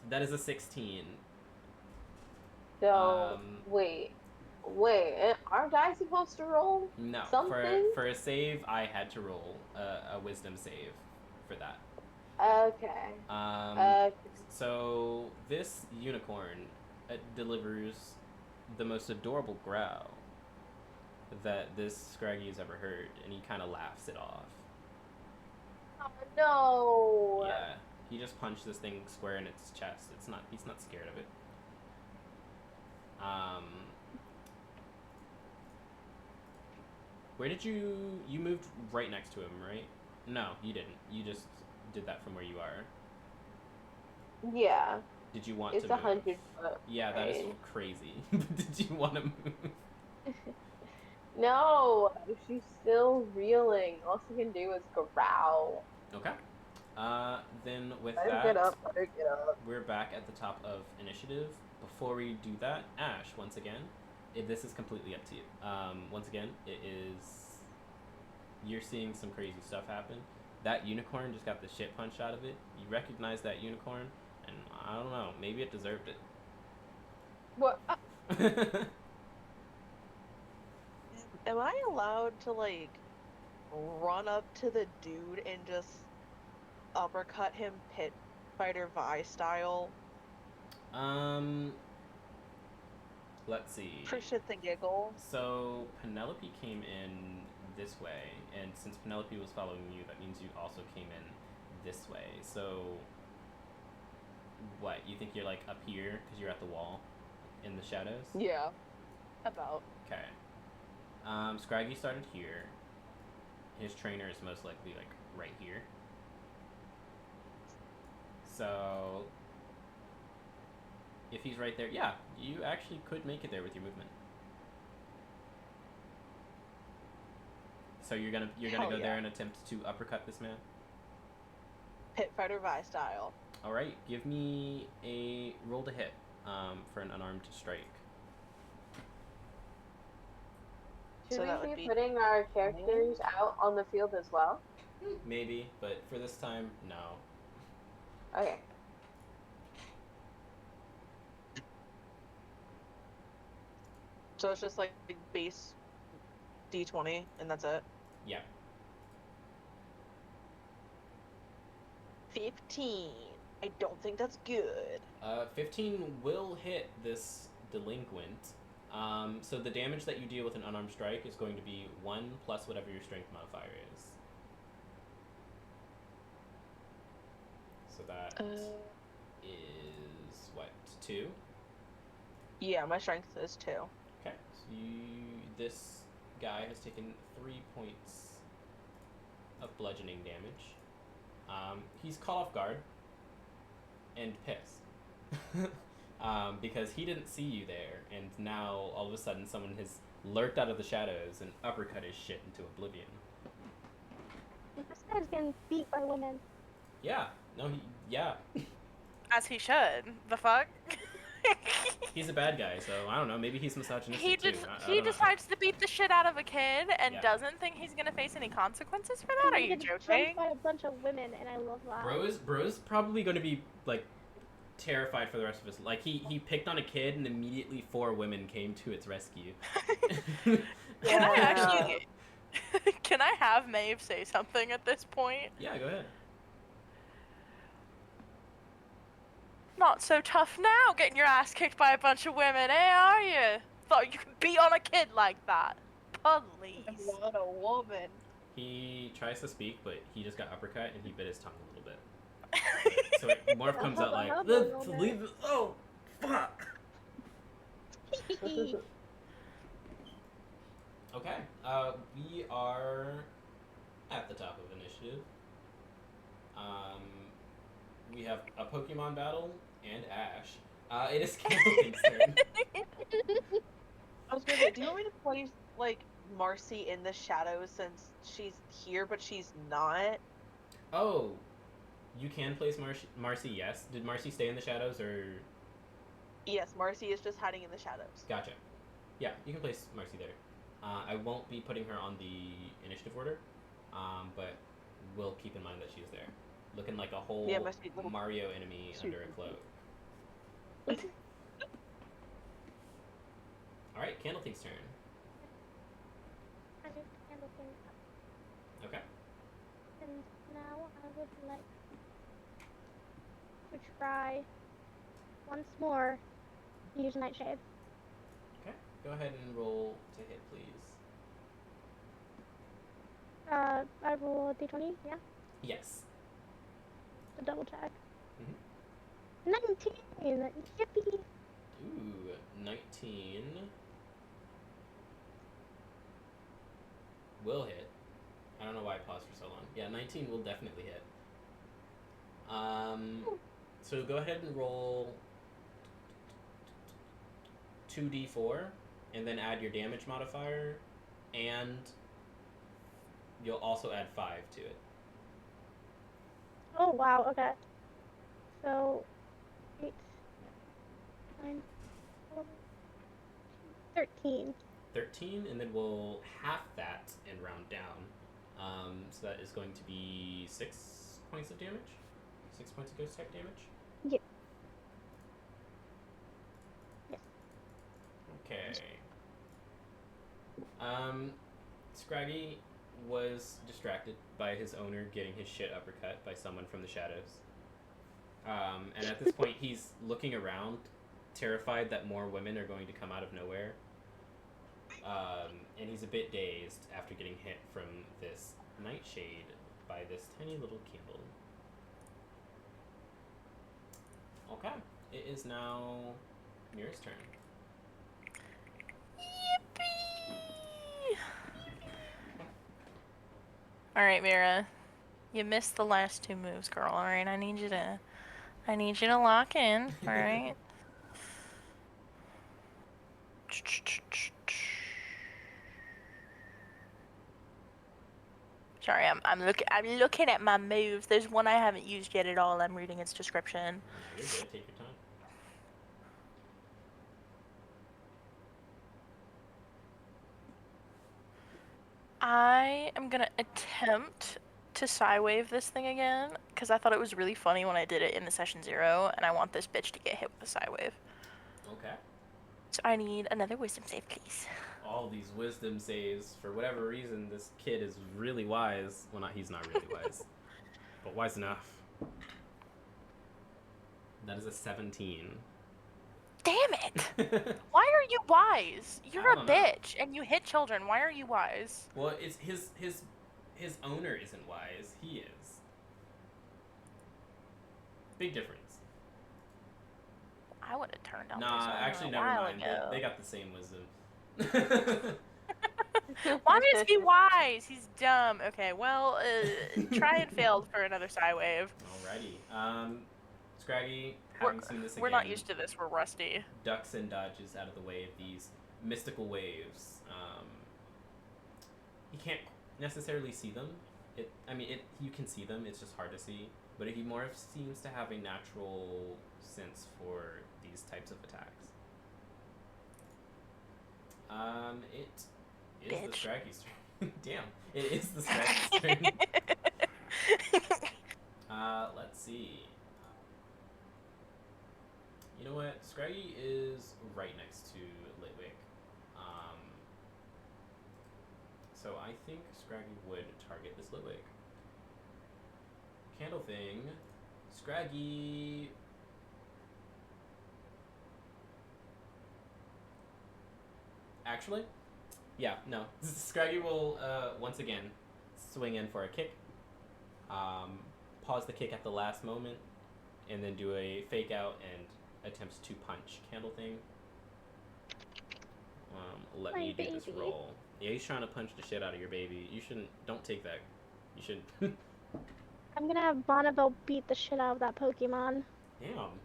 That is a 16. So, wait, aren't I supposed to roll? No, something? for a save, I had to roll a wisdom save for that. Okay. So this unicorn delivers the most adorable growl that this Scraggy has ever heard, and he kind of laughs it off. Oh no! Yeah, he just punched this thing square in its chest. He's not scared of it. Where did you moved right next to him, right? No, you didn't. You just did that from where you are. Yeah. Did you want it's to move? 100 foot. Yeah, that is crazy. Did you want to move? No, she's still reeling. All she can do is growl. Okay. Then with Let her that, get up. we're back at the top of initiative. Before we do that, Ash, once again, this is completely up to you. Once again, you're seeing some crazy stuff happen. That unicorn just got the shit punched out of it. You recognize that unicorn, and I don't know, maybe it deserved it. What? Am I allowed to, like, run up to the dude and just uppercut him Pit Fighter Vi style? Let's see. For shits and giggles. So Penelope came in this way, and since Penelope was following you, that means you also came in this way. So what, you think you're like up here because you're at the wall in the shadows? Yeah. About. Okay. Scraggy started here. His trainer is most likely like right here. So if he's right there, yeah, you actually could make it there with your movement. So you're gonna go there and attempt to uppercut this man? Pit Fighter Vi style. All right, give me a roll to hit for an unarmed strike. Should So that we would be be putting our characters out on the field as well? Maybe, but for this time, no. Okay. So it's just like base D20 and that's it. Yeah. 15. I don't think that's good. 15 will hit this delinquent. So the damage that you deal with an unarmed strike is going to be 1 plus whatever your strength modifier is. So that is what, 2? Yeah, my strength is 2. Okay, so this guy has taken 3 points of bludgeoning damage. He's caught off guard and pissed because he didn't see you there, and now all of a sudden someone has lurked out of the shadows and uppercut his shit into oblivion. This guy's getting beat by women. Yeah, no, yeah. As he should. The fuck? He's a bad guy, so I don't know. Maybe he's misogynistic He too. just I he don't know. decides to beat the shit out of a kid and Yeah. doesn't think he's gonna face any consequences for that. I'm Are you getting joking? jumped by a bunch of women, and I love that. Bro's probably going to be like terrified for the rest of his life. Like he picked on a kid and immediately 4 women came to its rescue. Can I Yeah. actually? Can I have Maeve say something at this point? Yeah, go ahead. Not so tough now, getting your ass kicked by a bunch of women, eh? Are you? Thought you could beat on a kid like that? Please. What a woman. He tries to speak, but he just got uppercut and he bit his tongue a little bit. So it more comes out like, let's leave it. Oh, fuck. Okay, we are at the top of initiative. We have a Pokemon battle and Ash. It is Candle's turn. I was gonna say, do you want me to place like Marcy in the shadows since she's here but she's not? Oh, you can place Marcy, yes. Did Marcy stay in the shadows or? Yes, Marcy is just hiding in the shadows. Gotcha. Yeah, you can place Marcy there. I won't be putting her on the initiative order, but we'll keep in mind that she's there. Looking like a whole Yeah, my sweet little- Mario enemy under a cloak. Alright, Candleteek's turn. I just handle things up. Okay. And now I would like to try once more to use Nightshade. Okay. Go ahead and roll to hit, please. I roll a d20, yeah? Yes. To double check. Mhm. 19! Yippee! Ooh, 19 will hit. I don't know why I paused for so long. Yeah, 19 will definitely hit. So go ahead and roll 2d4 and then add your damage modifier, and you'll also add 5 to it. Oh, wow, okay. So, 8, 9, 13. 13, and then we'll half that and round down. So that is going to be 6 points of damage. 6 points of ghost type damage. Yeah. Yes. Okay. Scraggy was distracted by his owner getting his shit uppercut by someone from the shadows. And at this point, he's looking around, terrified that more women are going to come out of nowhere. And he's a bit dazed after getting hit from this nightshade by this tiny little candle. Okay, it is now Mira's turn. Yippee! Alright, Mira. You missed the last 2 moves, girl, alright? I need you to lock in, alright? Which Sorry, I'm looking at my moves. There's one I haven't used yet at all. I'm reading its description. You're good. Take your time. I am gonna attempt to Psywave this thing again, because I thought it was really funny when I did it in the session 0, and I want this bitch to get hit with a Psywave. Okay. So I need another wisdom save, please. All these wisdom saves. For whatever reason, this kid is really wise. Well, he's not really wise, but wise enough. That is a 17. Damn it! Why are you wise? You're a don't know. bitch, and you hit children. Why are you wise? Well, it's his owner isn't wise. He is. Big difference. I would have turned on Nah, this owner actually, a never while mind. ago. They got the same wisdom. Why is he wise? He's dumb. Okay, well, try and failed for another Psywave. Alrighty. Scraggy, having seen this again, We're not used to this. We're rusty. ducks and dodges out of the way of these mystical waves. He can't necessarily see them. You can see them. It's just hard to see. But he more seems to have a natural sense for these types of attacks. It is the Scraggy's turn. Damn, it is the Scraggy's turn. Let's see. You know what? Scraggy is right next to Litwick. So I think Scraggy would target this Litwick. Candle thing. Scraggy. Actually, yeah, no. Scraggy will once again swing in for a kick. Pause the kick at the last moment, and then do a fake out and attempts to punch Candle thing. Let me do this roll. Yeah, he's trying to punch the shit out of your baby. You shouldn't. Don't take that. You shouldn't. I'm gonna have Bonneville beat the shit out of that Pokemon. Damn.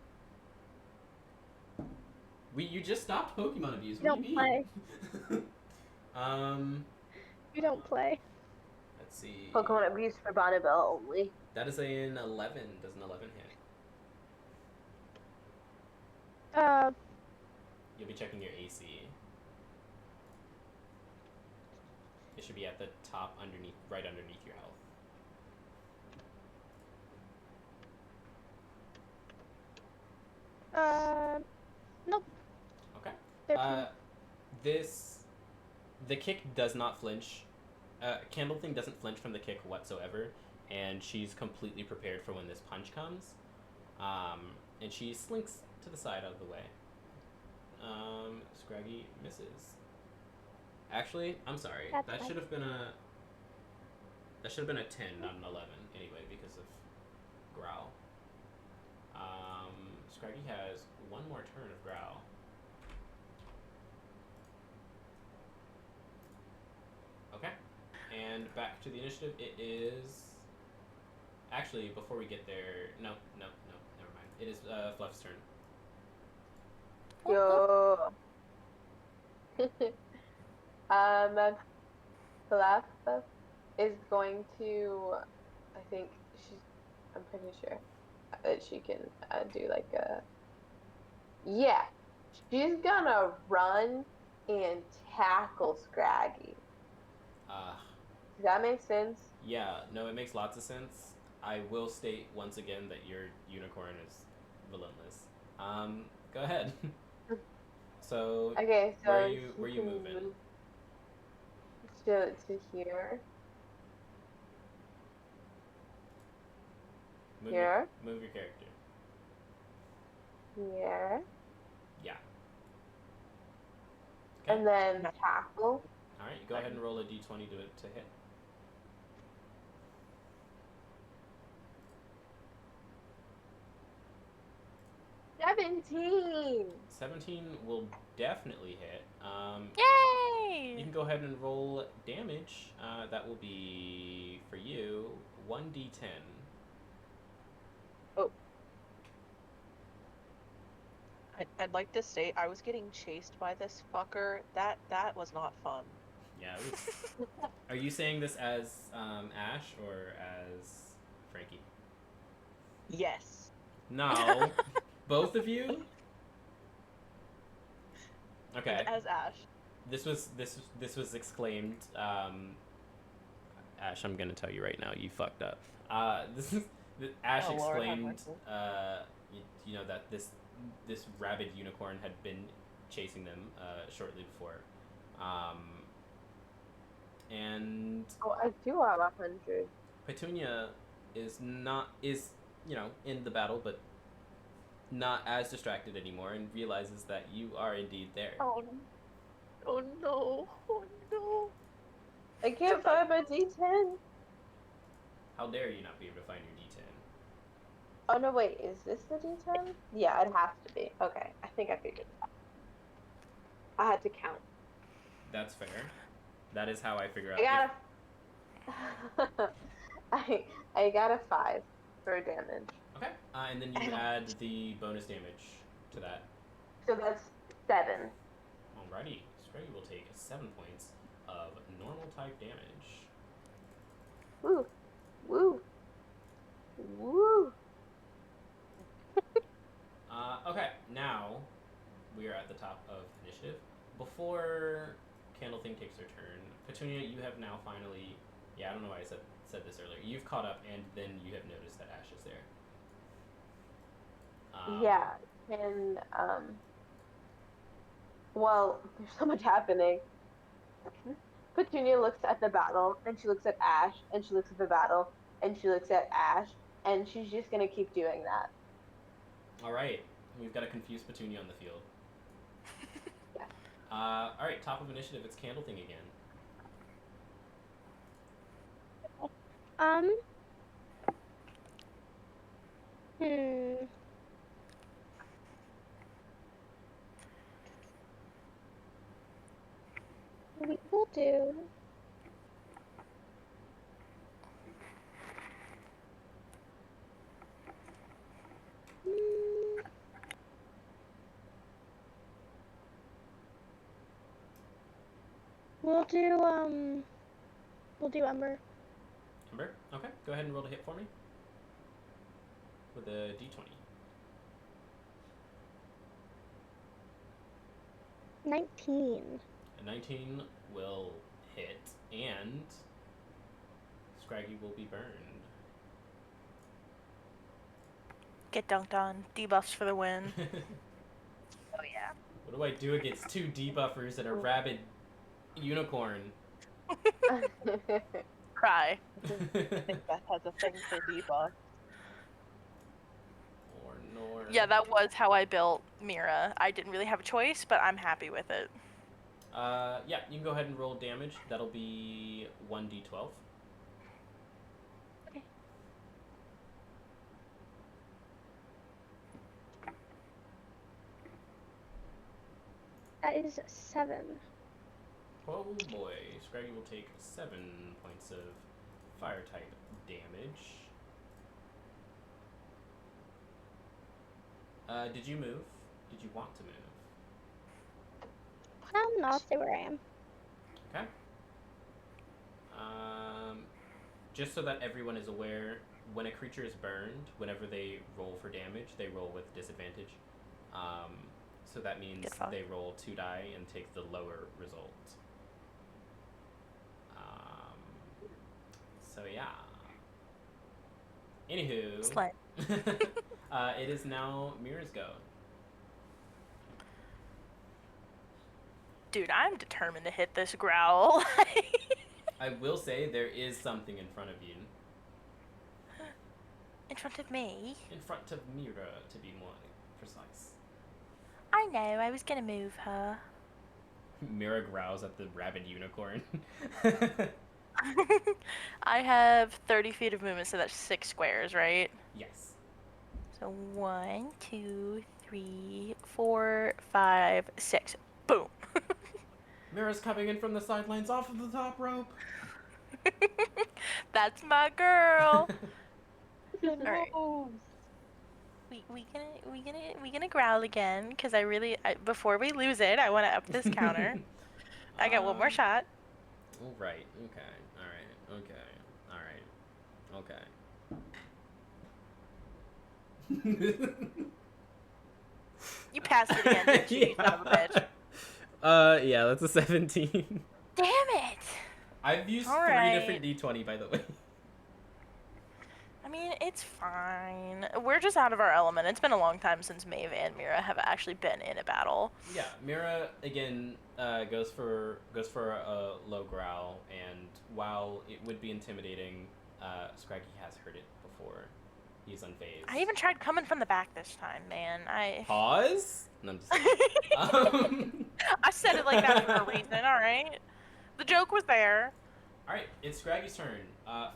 You just stopped Pokemon abuse. You What do you mean? You don't play. Let's see. Pokemon abuse for Bonneville only. That is an 11. Does an 11 hit? You'll be checking your AC. It should be at the top, right underneath your health. Nope. Okay. 13. The kick does not flinch. Candle thing doesn't flinch from the kick whatsoever, and she's completely prepared for when this punch comes. And she slinks to the side out of the way. Scraggy misses. Actually, I'm sorry. That should have been a 10, not an 11, anyway, because of Growl. Scraggy has one more turn of Growl. Okay. And back to the initiative. It is... Actually, before we get there... No, never mind. It is Fluff's turn. Yo. Fluff is going to, I'm pretty sure that she can do like a, yeah, she's gonna run and tackle Scraggy. Does that make sense? Yeah, no, it makes lots of sense. I will state once again that your unicorn is relentless. Go ahead. So, okay, so where are you moving? To here. Here. Move your character. Here. Yeah. Okay. And then tackle. Alright, go ahead and roll a d20 to hit. $17. 17 will definitely hit. Yay! You can go ahead and roll damage. That will be, for you, 1d10. Oh. I'd like to state I was getting chased by this fucker. That was not fun. Yeah, it was... Are you saying this as Ash or as Frankie? Yes. No. Both of you? Okay. As Ash. This was exclaimed. Ash, I'm gonna tell you right now, you fucked up. Ash Oh, Lord, have explained. mercy. You know that this rabid unicorn had been chasing them shortly before, and Oh, I do have 100. Petunia is in the battle, but not as distracted anymore, and realizes that you are indeed there. Oh no. Oh no. I can't find my D10. How dare you not be able to find your D10? Oh no, wait, is this the D10? Yeah, it has to be. Okay, I think I figured it out. I had to count. That's fair. That is how I figure out. I got I got a 5 for damage. Okay. And then you add the bonus damage to that. So that's 7. Alrighty. Scraggy will take 7 points of normal type damage. Woo. Woo. Woo. Okay, now we are at the top of initiative. Before Candle Thing takes her turn, Petunia, you have now finally... Yeah, I don't know why I said this earlier. You've caught up, and then you have noticed that Ash is there. Yeah, and, well, there's so much happening. Petunia looks at the battle, and she looks at Ash, and she looks at the battle, and she looks at Ash, and she's just gonna keep doing that. Alright, we've got a confused Petunia on the field. Yeah. Alright, top of initiative, it's Candle Thing again. We will do. We'll do Ember. Ember? Okay, go ahead and roll a hit for me. With a d20. 19. A 19 will hit, and Scraggy will be burned. Get dunked on. Debuffs for the win. Oh yeah. What do I do against 2 debuffers and a rabid unicorn? Cry. I think Beth has a thing for debuff. Or nor. Yeah, that was how I built Mira. I didn't really have a choice, but I'm happy with it. Yeah, you can go ahead and roll damage. That'll be 1d12. Okay. That is 7. Oh boy, Scraggy will take 7 points of fire type damage. Did you move? Did you want to move? No, I'll stay where I am. Okay. Just so that everyone is aware, when a creature is burned, whenever they roll for damage, they roll with disadvantage. So that means they roll 2 die and take the lower result. So yeah. Anywho, it is now Mira's go. Dude, I'm determined to hit this growl. I will say there is something in front of you. In front of me? In front of Mira, to be more precise. I know, I was gonna move her. Mira growls at the rabid unicorn. I have 30 feet of movement, so that's 6 squares, right? Yes. So 1, 2, 3, 4, 5, 6. Boom. Mira's coming in from the sidelines off of the top rope. That's my girl. All right. We gonna growl again because before we lose it, I want to up this counter. I got one more shot. All right. Okay. All right. Okay. All right. Okay. You passed it again, didn't you, you son of a bitch? Yeah, that's a 17. Damn it! I've used All 3 right. different d20, by the way. I mean, it's fine. We're just out of our element. It's been a long time since Maeve and Mira have actually been in a battle. Yeah, Mira again goes for a low growl, and while it would be intimidating, Scraggy has heard it before. He's unfazed. I even tried coming from the back this time, man. Pause. No, I'm just kidding. I said it like that for a reason. All right. The joke was there. All right, it's Scraggy's turn.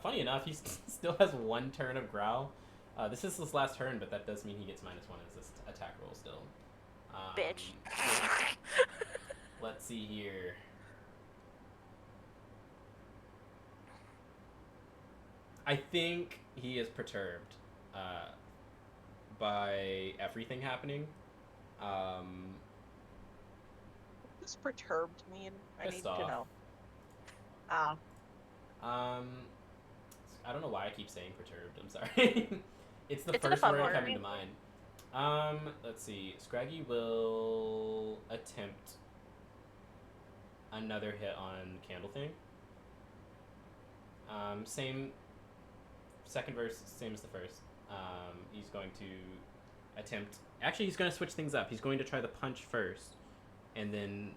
Funny enough, he still has 1 turn of growl. This is his last turn, but that does mean he gets -1 as this attack roll still. Bitch. Let's see here. I think he is perturbed by everything happening. What does perturbed mean? I Pissed need to off. know. Ah. I don't know why I keep saying perturbed. I'm sorry. It's the It's a first fun word word. coming to mind. Let's see. Scraggy will attempt another hit on Candle Thing. Same. Second verse, same as the first. He's going to attempt. Actually, he's going to switch things up. He's going to try the punch first, and then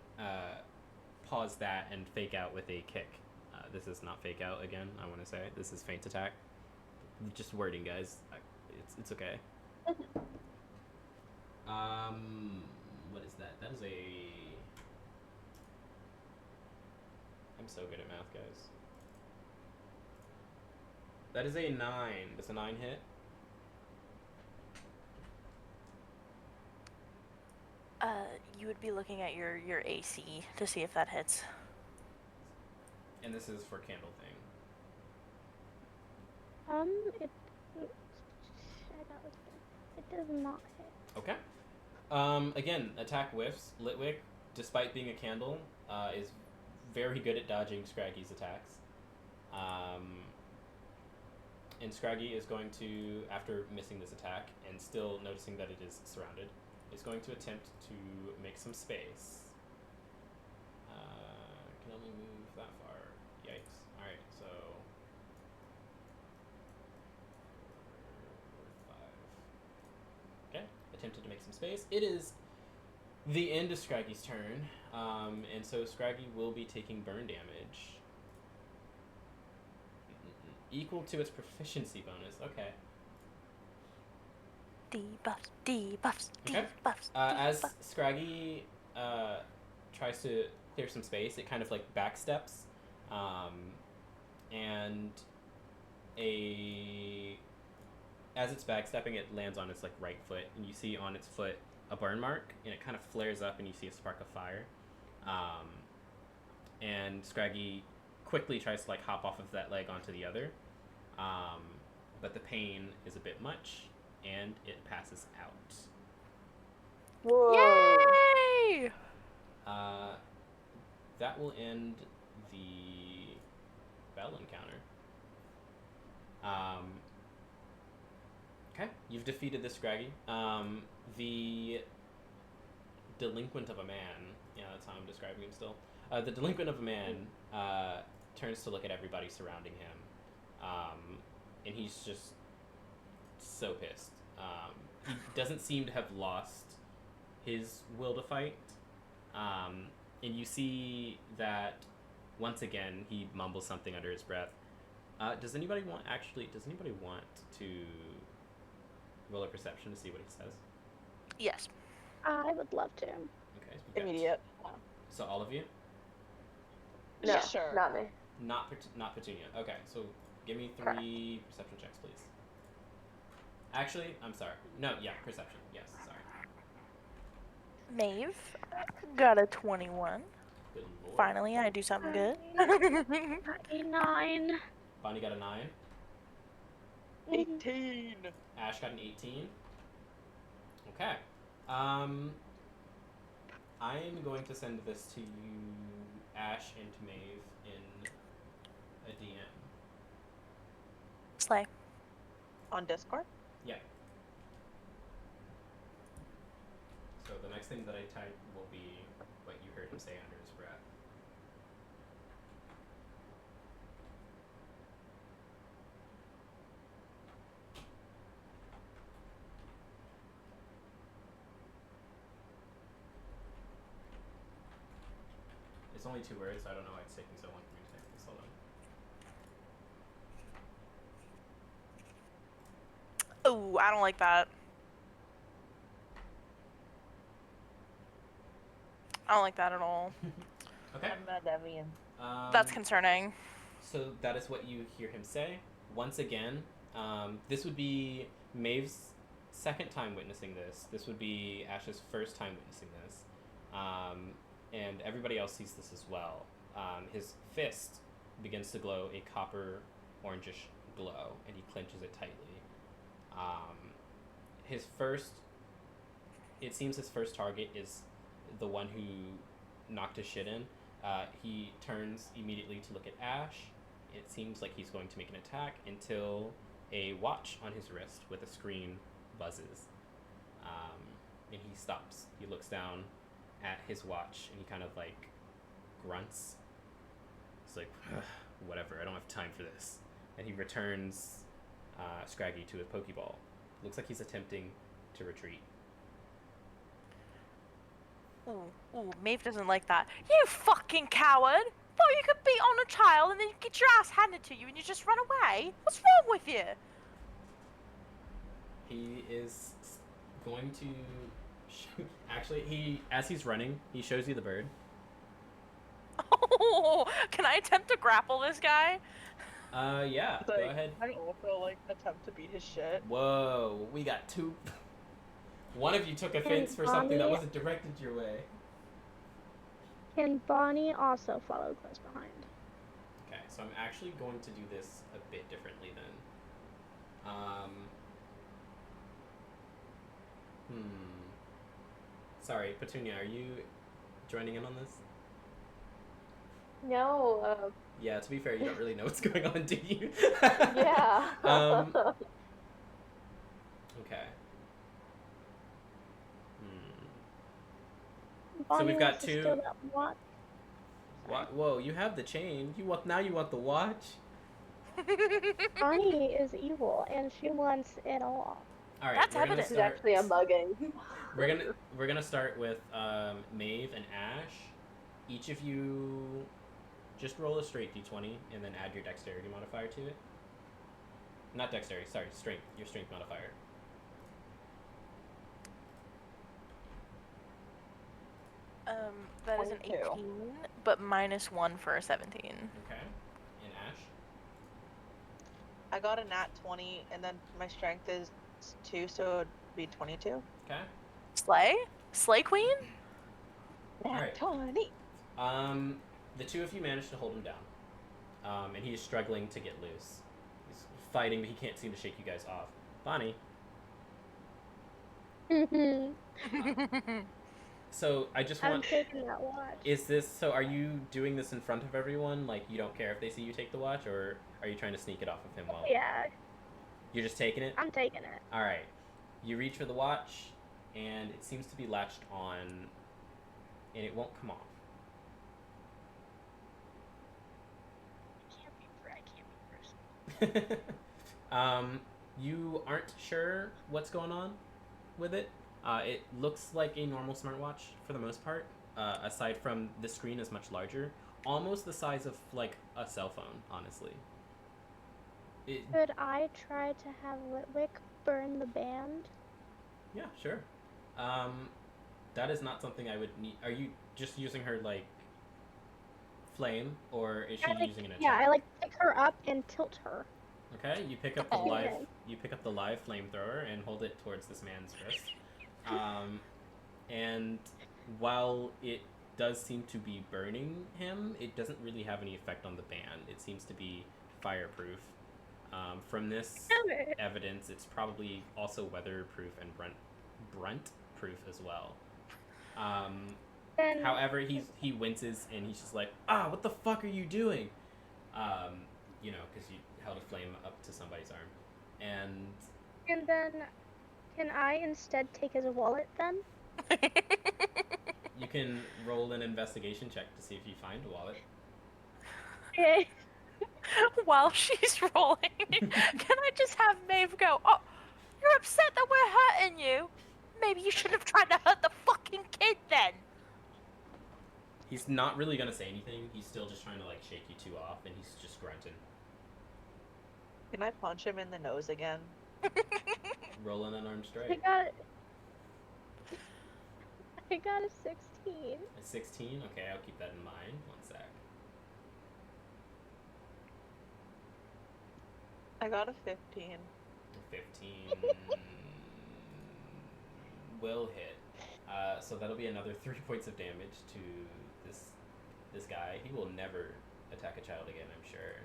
pause that and fake out with a kick. This is not fake out again. I want to say this is feint attack. Just wording, guys. It's okay. What is that? That is a. I'm so good at math, guys. That is a 9. Does a 9 hit? You would be looking at your AC to see if that hits. And this is for Candle Thing. It does not hit. Okay. Again, attack whiffs. Litwick, despite being a candle, is very good at dodging Scraggy's attacks. And Scraggy is going to, after missing this attack and still noticing that it is surrounded, is going to attempt to make some space. Can only move that far. Yikes. Alright, so 4, 5. Okay, attempted to make some space. It is the end of Scraggy's turn, and so Scraggy will be taking burn damage. Equal to its proficiency bonus. Okay. Debuffs, debuffs, Okay. debuffs. As debuffs. Scraggy tries to clear some space, it kind of like backsteps, and as it's backstepping, it lands on its like right foot, and you see on its foot a burn mark, and it kind of flares up, and you see a spark of fire. And Scraggy quickly tries to like hop off of that leg onto the other, but the pain is a bit much, and it passes out. Whoa. Yay! That will end the battle encounter. Okay, you've defeated this Scraggy. The delinquent of a man, yeah, that's how I'm describing him still. The delinquent of a man turns to look at everybody surrounding him, and he's just so pissed. He doesn't seem to have lost his will to fight, and you see that once again he mumbles something under his breath. Does anybody want to roll a perception to see what he says? Yes. I would love to. Okay, so we've got- Immediate. So all of you? No, Yeah, sure. not me. Not Petunia. Okay, so give me 3 perception checks, please. Actually, I'm sorry. No, yeah, perception. Yes, sorry. Maeve got a 21. Good lord. Finally, I do something good. A 9. Bonnie got a 9. 18. Ash got an 18. Okay. I'm going to send this to you, Ash, and to Maeve in Slay. On Discord? Yeah. So the next thing that I type will be what you heard him say under his breath. It's only 2 words, so I don't know why it's taking so long for me to type this. Hold on. Oh, I don't like that. I don't like that at all. Okay. I'm mad at me. That's concerning. So that is what you hear him say. Once again, this would be Maeve's second time witnessing this. This would be Ash's first time witnessing this. And everybody else sees this as well. His fist begins to glow a copper orangish glow, and he clenches it tightly. It seems his first target is the one who knocked his shit in. He turns immediately to look at Ash. It seems like he's going to make an attack until a watch on his wrist with a screen buzzes. And he stops. He looks down at his watch and he kind of like grunts. He's like, whatever, I don't have time for this. And he returns Scraggy to his Pokeball. Looks like he's attempting to retreat. Ooh, Maeve doesn't like that. You fucking coward! Thought you could beat on a child and then you get your ass handed to you and you just run away? What's wrong with you? He is going to actually, as he's running, he shows you the bird. Oh, can I attempt to grapple this guy? Yeah, Like, go ahead. I also like attempt to beat his shit. Whoa, we got 2. One of you took offense for something that wasn't directed your way. Can Bonnie also follow close behind? Okay, so I'm actually going to do this a bit differently then. Sorry, Petunia, are you joining in on this? No. Yeah, to be fair, you don't really know what's going on, do you? Yeah. Okay. Bonnie we've got wants to 2. steal that watch. Whoa, you have the chain. You want the watch? Bonnie is evil, and she wants it all. All right, That's we're gonna evident. This is start. actually a mugging. We're gonna start with Maeve and Ash. Each of you, just roll a straight d20 and then add your dexterity modifier to it. Not dexterity, sorry, strength. Your strength modifier. That is an 22. 18, but -1 for a 17. Okay. And Ash. I got a nat 20, and then my strength is 2, so it'd be 22. Okay. Slay Queen? Nat Alright. 20! The 2 of you managed to hold him down. And he is struggling to get loose. He's fighting, but he can't seem to shake you guys off. Bonnie. So I just I'm want. taking that watch. Is this so? Are you doing this in front of everyone? Like you don't care if they see you take the watch, or are you trying to sneak it off of him? While Yeah, you're just taking it. I'm taking it. All right. You reach for the watch, and it seems to be latched on, and it won't come off. I can't be personal. You aren't sure what's going on with it. It looks like a normal smartwatch for the most part. Aside from the screen is much larger, almost the size of like a cell phone. Honestly. Could I try to have Litwick burn the band? Yeah, sure. That is not something I would need. Are you just using her like flame, or is she using an attack? Yeah, I like pick her up and tilt her. Okay, you pick up the Oh. live. You pick up the live flamethrower and hold it towards this man's wrist. And while it does seem to be burning him, it doesn't really have any effect on the band. It seems to be fireproof. From this evidence, it's probably also weatherproof and brunt proof as well. Then However, he winces and he's just like, what the fuck are you doing? you know, because you held a flame up to somebody's arm. And And then, can I instead take his wallet then? you can roll an investigation check to see if you find a wallet. Okay. While she's rolling, can I just have Maeve go, oh, you're upset that we're hurting you? Maybe you shouldn't have tried to hurt the fucking kid then. He's not really gonna say anything. He's still just trying to like shake you two off, and he's just grunting. Can I punch him in the nose again? Roll an unarmed I strike. got a 16. A 16? Okay, I'll keep that in mind. One sec. I got a 15. 15 will hit. So that'll be another 3 points of damage to this guy. He will never attack a child again, I'm sure.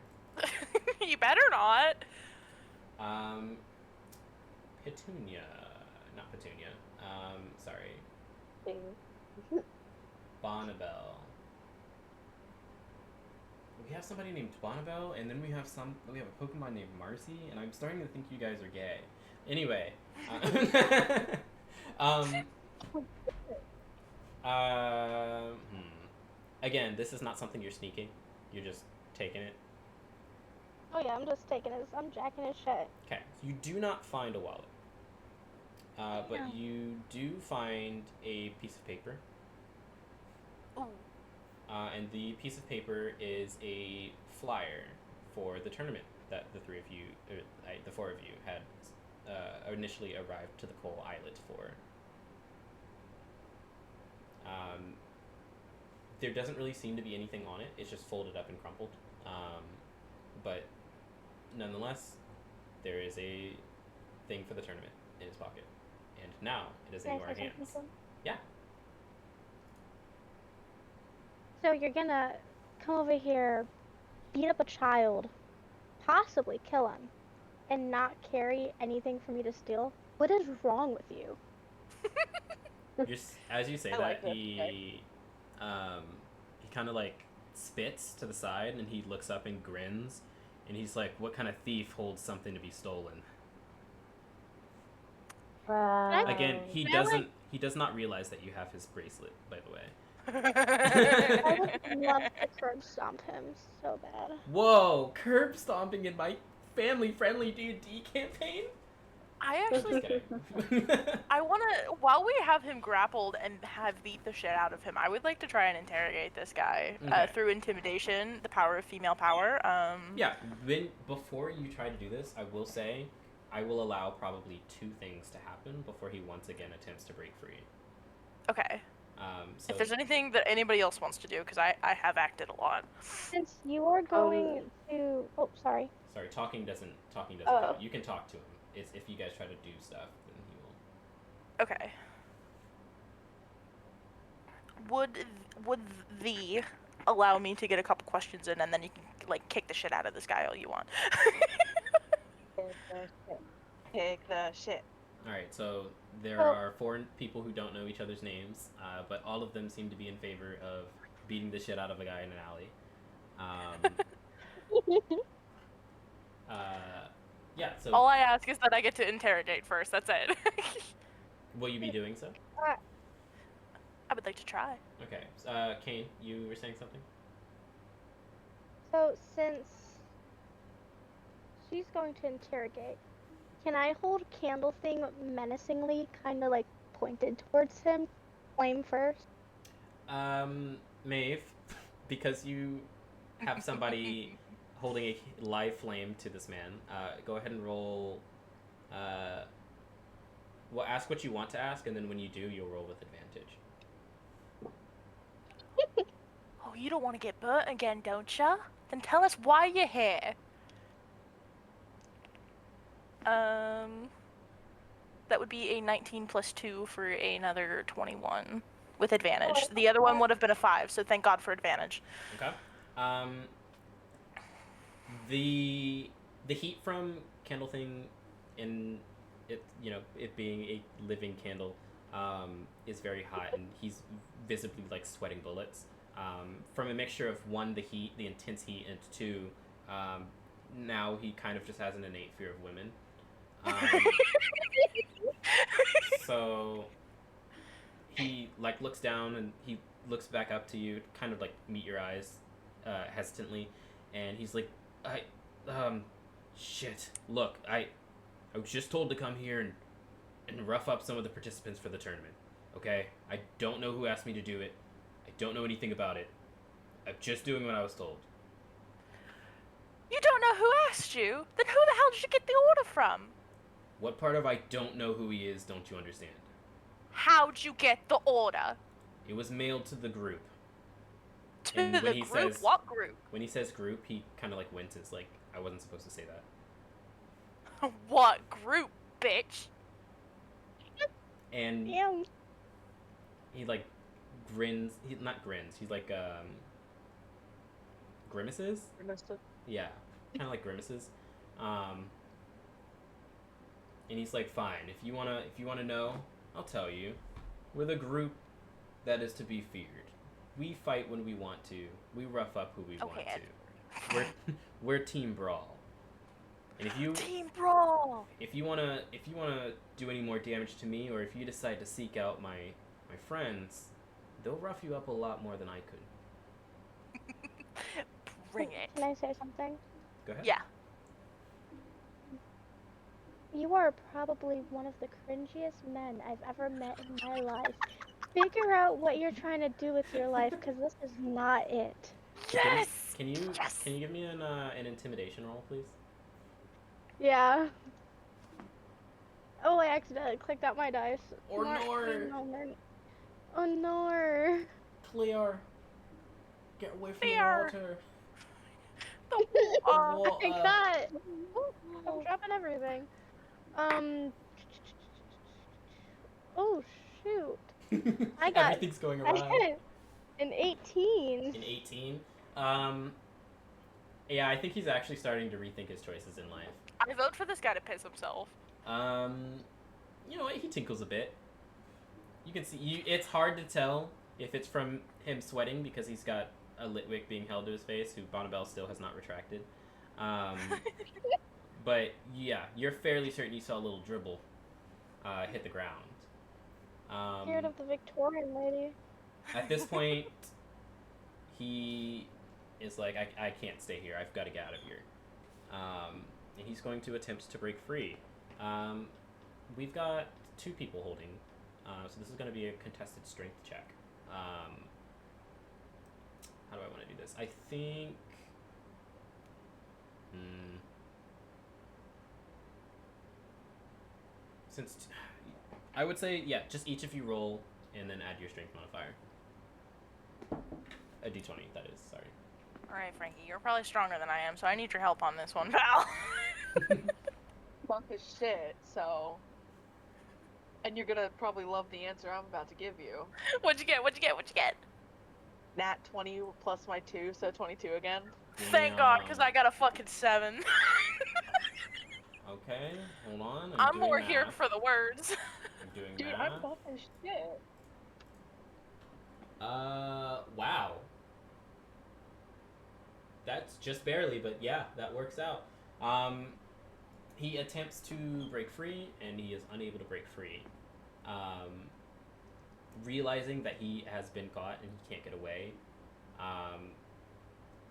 You better not. Petunia. Not Petunia. Sorry. Bonnabelle. We have somebody named Bonnabelle, and then we have a Pokemon named Marcy, and I'm starting to think you guys are gay. Anyway. Again, this is not something you're sneaking. You're just taking it. Oh yeah, I'm just I'm jacking his shit. Okay, so you do not find a wallet. But you do find a piece of paper. Ooh. And the piece of paper is a flyer for the tournament that the four of you had initially arrived to the Coal Islet for. There doesn't really seem to be anything on it. It's just folded up and crumpled. But nonetheless, there is a thing for the tournament in his pocket. And now it is in your hands. Yeah. So you're gonna come over here, beat up a child, possibly kill him, and not carry anything for me to steal? What is wrong with you? As you say I that, like this, he kind of like spits to the side, and he looks up and grins, and he's like, "What kind of thief holds something to be stolen?" Again, he does not realize that you have his bracelet, by the way. I would love to curb stomp him so bad. Whoa, curb stomping in my family-friendly D&D campaign? I actually, I want to, while we have him grappled and have beat the shit out of him, I would like to try and interrogate this guy Okay. through intimidation, the power of female power. Yeah, before you try to do this, I will say, I will allow probably 2 things to happen before he once again attempts to break free. Okay. So If there's anything that anybody else wants to do, because I have acted a lot. Since you are going to... Oh, sorry. Sorry, talking doesn't count. You can talk to him. It's if you guys try to do stuff, then he will. Okay. Would thee allow me to get a couple questions in, and then you can like kick the shit out of this guy all you want? Kick the shit. Alright, so there are 4 people who don't know each other's names, but all of them seem to be in favor of beating the shit out of a guy in an alley. Yeah, so... All I ask is that I get to interrogate first, that's it. Will you be doing so? I would like to try. Okay, Kane, you were saying something? So, since she's going to interrogate, can I hold Candle Thing menacingly, kind of like pointed towards him? Flame first? Maeve, because you have somebody holding a live flame to this man, go ahead and roll, well, ask what you want to ask, and then when you do, you'll roll with advantage. Oh, you don't want to get burnt again, don't ya? Then tell us why you're here. That would be a 19 plus 2 for another 21 with advantage. The other one would have been a 5, so thank God for advantage. Okay. The heat from Candle Thing, in it, you know, it being a living candle, is very hot, and he's visibly like sweating bullets. From a mixture of 1, the heat, the intense heat, and 2, now he kind of just has an innate fear of women. So he like looks down and he looks back up to you, kind of like meet your eyes, hesitantly, and he's like, shit. Look, I was just told to come here and rough up some of the participants for the tournament. Okay, I don't know who asked me to do it. I don't know anything about it. I'm just doing what I was told. You don't know who asked you? Then who the hell did you get the order from? What part of I don't know who he is don't you understand? How'd you get the order? It was mailed to the group. To And the when he group? says- What group? When he says group, he kind of like winces, like, I wasn't supposed to say that. What group, bitch? And Damn. he like grins. He not grins. He's like grimaces. Yeah, kind of like grimaces. And he's like, fine. If you wanna know, I'll tell you. We're the group that is to be feared. We fight when we want to. We rough up who we want Okay, to. We're Team Brawl. And if you Team Brawl! if you wanna do any more damage to me, or if you decide to seek out my friends, they'll rough you up a lot more than I could. Bring it. Can I say something? Go ahead. Yeah. You are probably one of the cringiest men I've ever met in my life. Figure out what you're trying to do with your life, because this is not it. Yes! Can you Yes! can you give me an intimidation roll, please? Yeah. Oh, I accidentally clicked out my dice. Or Not nor. a moment. Oh, no. Clear. Get away from Clear. the water. Oh, I got. I'm dropping everything. Oh shoot! I got- Everything's going I awry. got an 18. In 18. Yeah, I think he's actually starting to rethink his choices in life. I vote for this guy to piss himself. You know what? He tinkles a bit. You can see. It's hard to tell if it's from him sweating because he's got a lit wick being held to his face, who Bonnabelle still has not retracted. But yeah, you're fairly certain you saw a little dribble hit the ground. Scared of the Victorian lady. At this point, he is like, I can't stay here. I've got to get out of here. And he's going to attempt to break free. We've got 2 people holding, so this is going to be a contested strength check. How do I want to do this? I think... Since... I would say, yeah, just each of you roll and then add your strength modifier. A d20, that is, sorry. Alright, Frankie, you're probably stronger than I am, so I need your help on this one, pal. Fuck as shit, so. And you're gonna probably love the answer I'm about to give you. What'd you get? What'd you get? What'd you get? Nat 20 plus my 2, so 22 again. Thank God, because I got a fucking 7. Okay, hold on. I'm doing more math. here for the words. I'm doing Dude, math. I'm buff as shit. Wow. That's just barely, but yeah, that works out. He attempts to break free, and he is unable to break free. Realizing that he has been caught and he can't get away,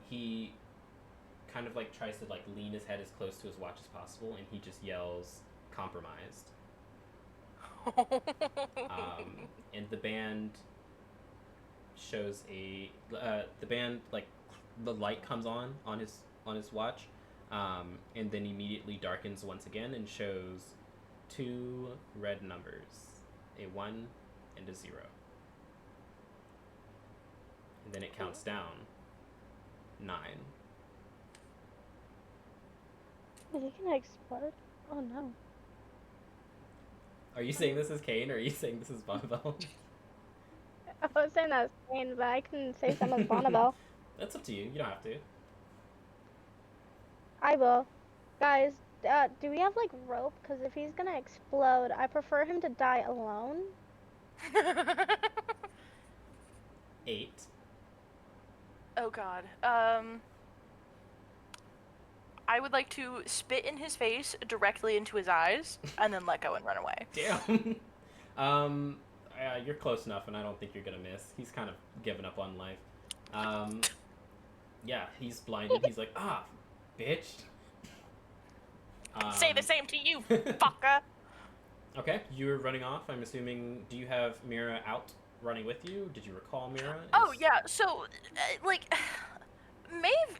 he kind of like tries to like lean his head as close to his watch as possible, and he just yells, "Compromised." And the band shows the band, like, the light comes on his watch, and then immediately darkens once again and shows 2 red numbers, a 1 and a 0. And then it counts down 9. Is he gonna explode? Oh no. Are you saying this is Kane, or are you saying this is Bonnabelle? I was saying that was Kane, but I can say some of Bonnabelle. That's up to you. You don't have to. I will. Guys, do we have like rope? Because if he's gonna explode, I prefer him to die alone. 8. Oh God. I would like to spit in his face directly into his eyes and then let go and run away. Damn. You're close enough, and I don't think you're gonna miss. He's kind of given up on life. Yeah, he's blinded. He's like, bitch. Say the same to you, fucker. Okay, you're running off. I'm assuming. Do you have Mira out running with you? Did you recall Mira? Oh yeah. So, Maeve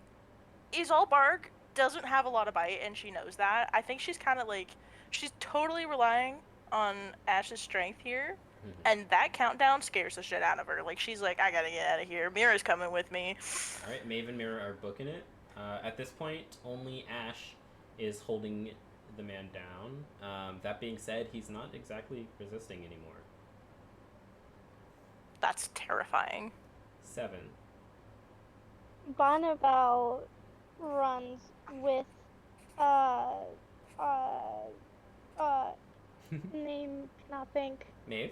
is all bark, doesn't have a lot of bite, and she knows that. I think she's kind of she's totally relying on Ash's strength here, and that countdown scares the shit out of her. Like, she's like, I gotta get out of here. Mira's coming with me. All right, Maeve and Mira are booking it. At this point, only Ash is holding the man down. That being said, he's not exactly resisting anymore. That's terrifying. 7. Bonnabelle runs with name cannot think. Maeve?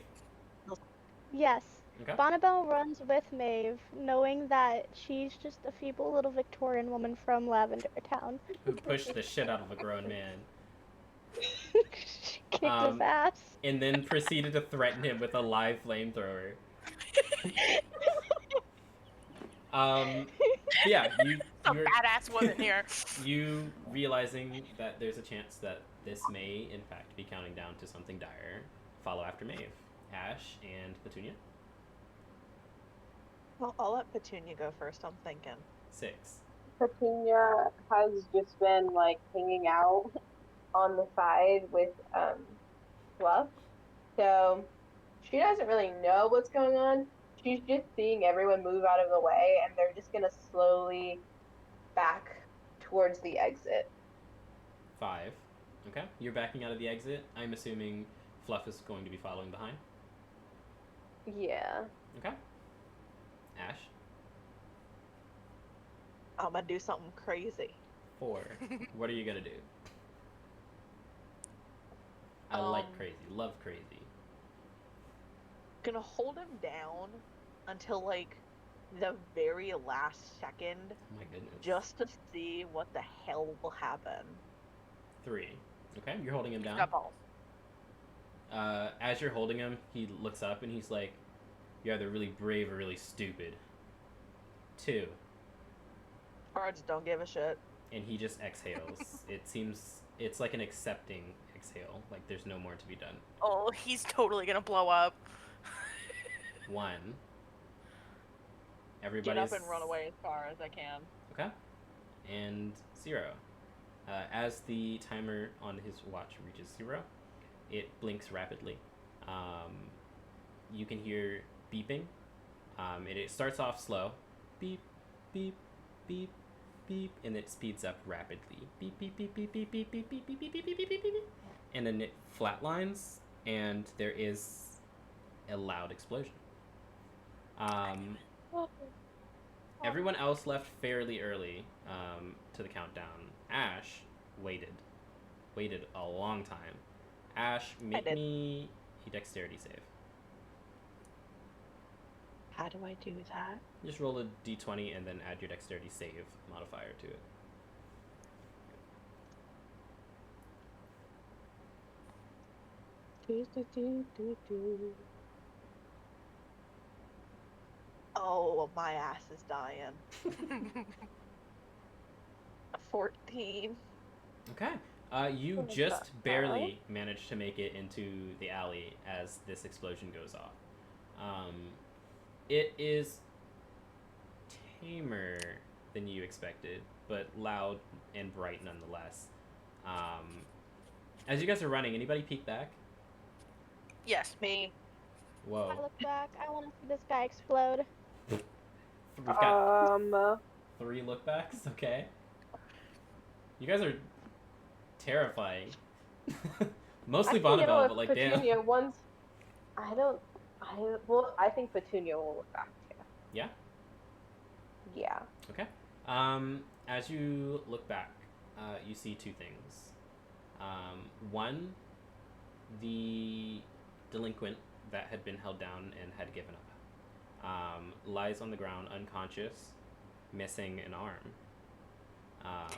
Yes. Okay. Bonnabelle runs with Maeve, knowing that she's just a feeble little Victorian woman from Lavender Town. Who pushed the shit out of a grown man. She kicked his ass. And then proceeded to threaten him with a live flamethrower. Yeah, you're badass woman here. You realizing that there's a chance that this may, in fact, be counting down to something dire. Follow after Maeve. Ash and Petunia. Well, I'll let Petunia go first, I'm thinking. 6. Petunia has just been like hanging out on the side with Fluff, so she doesn't really know what's going on. She's just seeing everyone move out of the way, and they're just gonna slowly back towards the exit. 5. Okay, you're backing out of the exit. I'm assuming Fluff is going to be following behind. Yeah. Okay. Ash. I'm gonna do something crazy. 4. What are you gonna do? I like crazy. Love crazy. Gonna hold him down until like the very last second, Oh my goodness. just to see what the hell will happen. 3. Okay, you're holding him down. Got balls. As you're holding him, he looks up and he's like, "You're either really brave or really stupid." 2. Or I just don't give a shit. And he just exhales. It's like an accepting exhale. Like there's no more to be done. Oh, he's totally gonna blow up. 1. Get Everybody's up and run away as far as I can. Okay. And 0. As the timer on his watch reaches 0, it blinks rapidly. You can hear beeping. It starts off slow. Beep, beep, beep, beep, and it speeds up rapidly. Beep, beep, beep, beep, beep, beep, beep, beep, beep, beep, beep, beep, beep, beep, beep. And then it flatlines, and there is a loud explosion. Everyone else left fairly early to the countdown. Ash waited a long time. Ash, make me a dexterity save. How do I do that? Just roll a d20 and then add your dexterity save modifier to it. Oh, my ass is dying. 14. Okay. You just barely managed to make it into the alley as this explosion goes off. It is tamer than you expected, but loud and bright nonetheless. As you guys are running, anybody peek back? Yes. Me. Whoa. I look back. I want to see this guy explode. We've got 3 lookbacks. Okay. You guys are terrifying. Mostly Bonnabelle, but like Petunia, damn. Well, I think Petunia will look back too. Yeah. Yeah. Okay. As you look back, you see 2 things. 1, the delinquent that had been held down and had given up lies on the ground unconscious, missing an arm.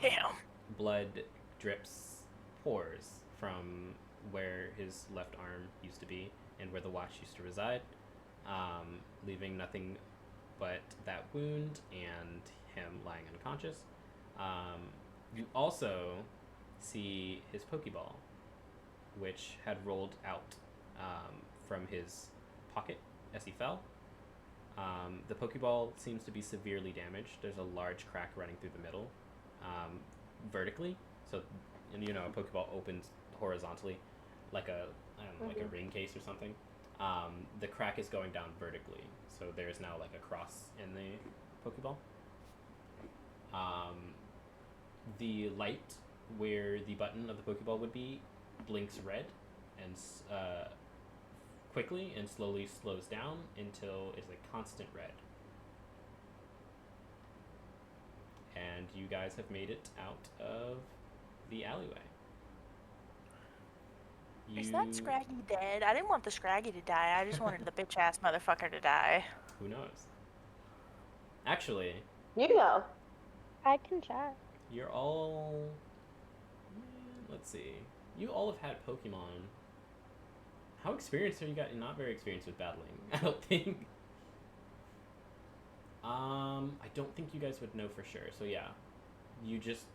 Damn. blood pours from where his left arm used to be and where the watch used to reside, leaving nothing but that wound and him lying unconscious. You also see his Pokeball, which had rolled out from his pocket as he fell. The Pokeball seems to be severely damaged. There's a large crack running through the middle, vertically. So, and a Pokeball opens horizontally, like like a ring case or something. The crack is going down vertically, so there's now like a cross in the Pokeball. The light where the button of the Pokeball would be blinks red and quickly and slowly slows down until it's a constant red. And you guys have made it out of the alleyway. Is that Scraggy dead? I didn't want the Scraggy to die. I just wanted the bitch ass motherfucker to die. Who knows? Actually, You know. I can check. you're all. Let's see. You all have had Pokemon. How experienced are you guys? You're not very experienced with battling, I don't think. I don't think you guys would know for sure. So yeah, you just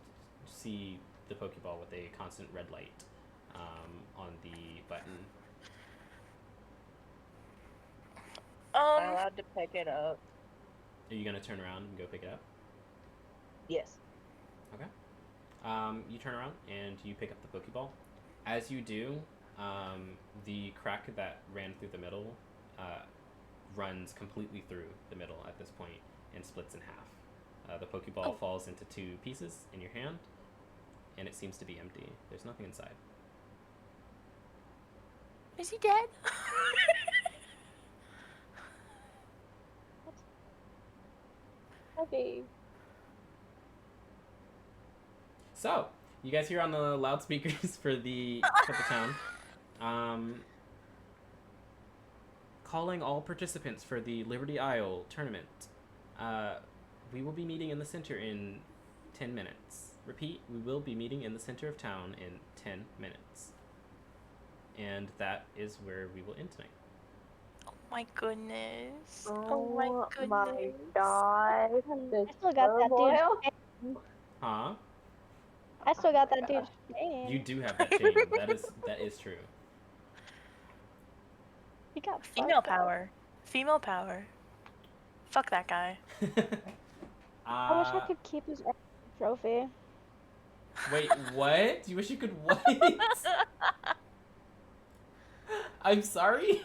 see the Pokeball with a constant red light on the button. Am I allowed to pick it up? Are you gonna turn around and go pick it up? Yes. Okay. You turn around and you pick up the Pokeball. As you do, the crack that ran through the middle runs completely through the middle at this point and splits in half. The Pokeball falls into two pieces in your hand, and it seems to be empty. There's nothing inside. Is he dead? Okay. So, you guys hear on the loudspeakers for the town, calling all participants for the Liberty Isle tournament. We will be meeting in the center in 10 minutes. Repeat, we will be meeting in the center of town in 10 minutes. And that is where we will end tonight. Oh my goodness. Oh my my goodness. god. I still got that turmoil. dude's Huh? I still got that my dude's chain. You do have that chain. that is true. He got Female fucked up. power. Female power. Fuck that guy. I wish I could keep his trophy. Wait, what? You wish you could what? I'm sorry?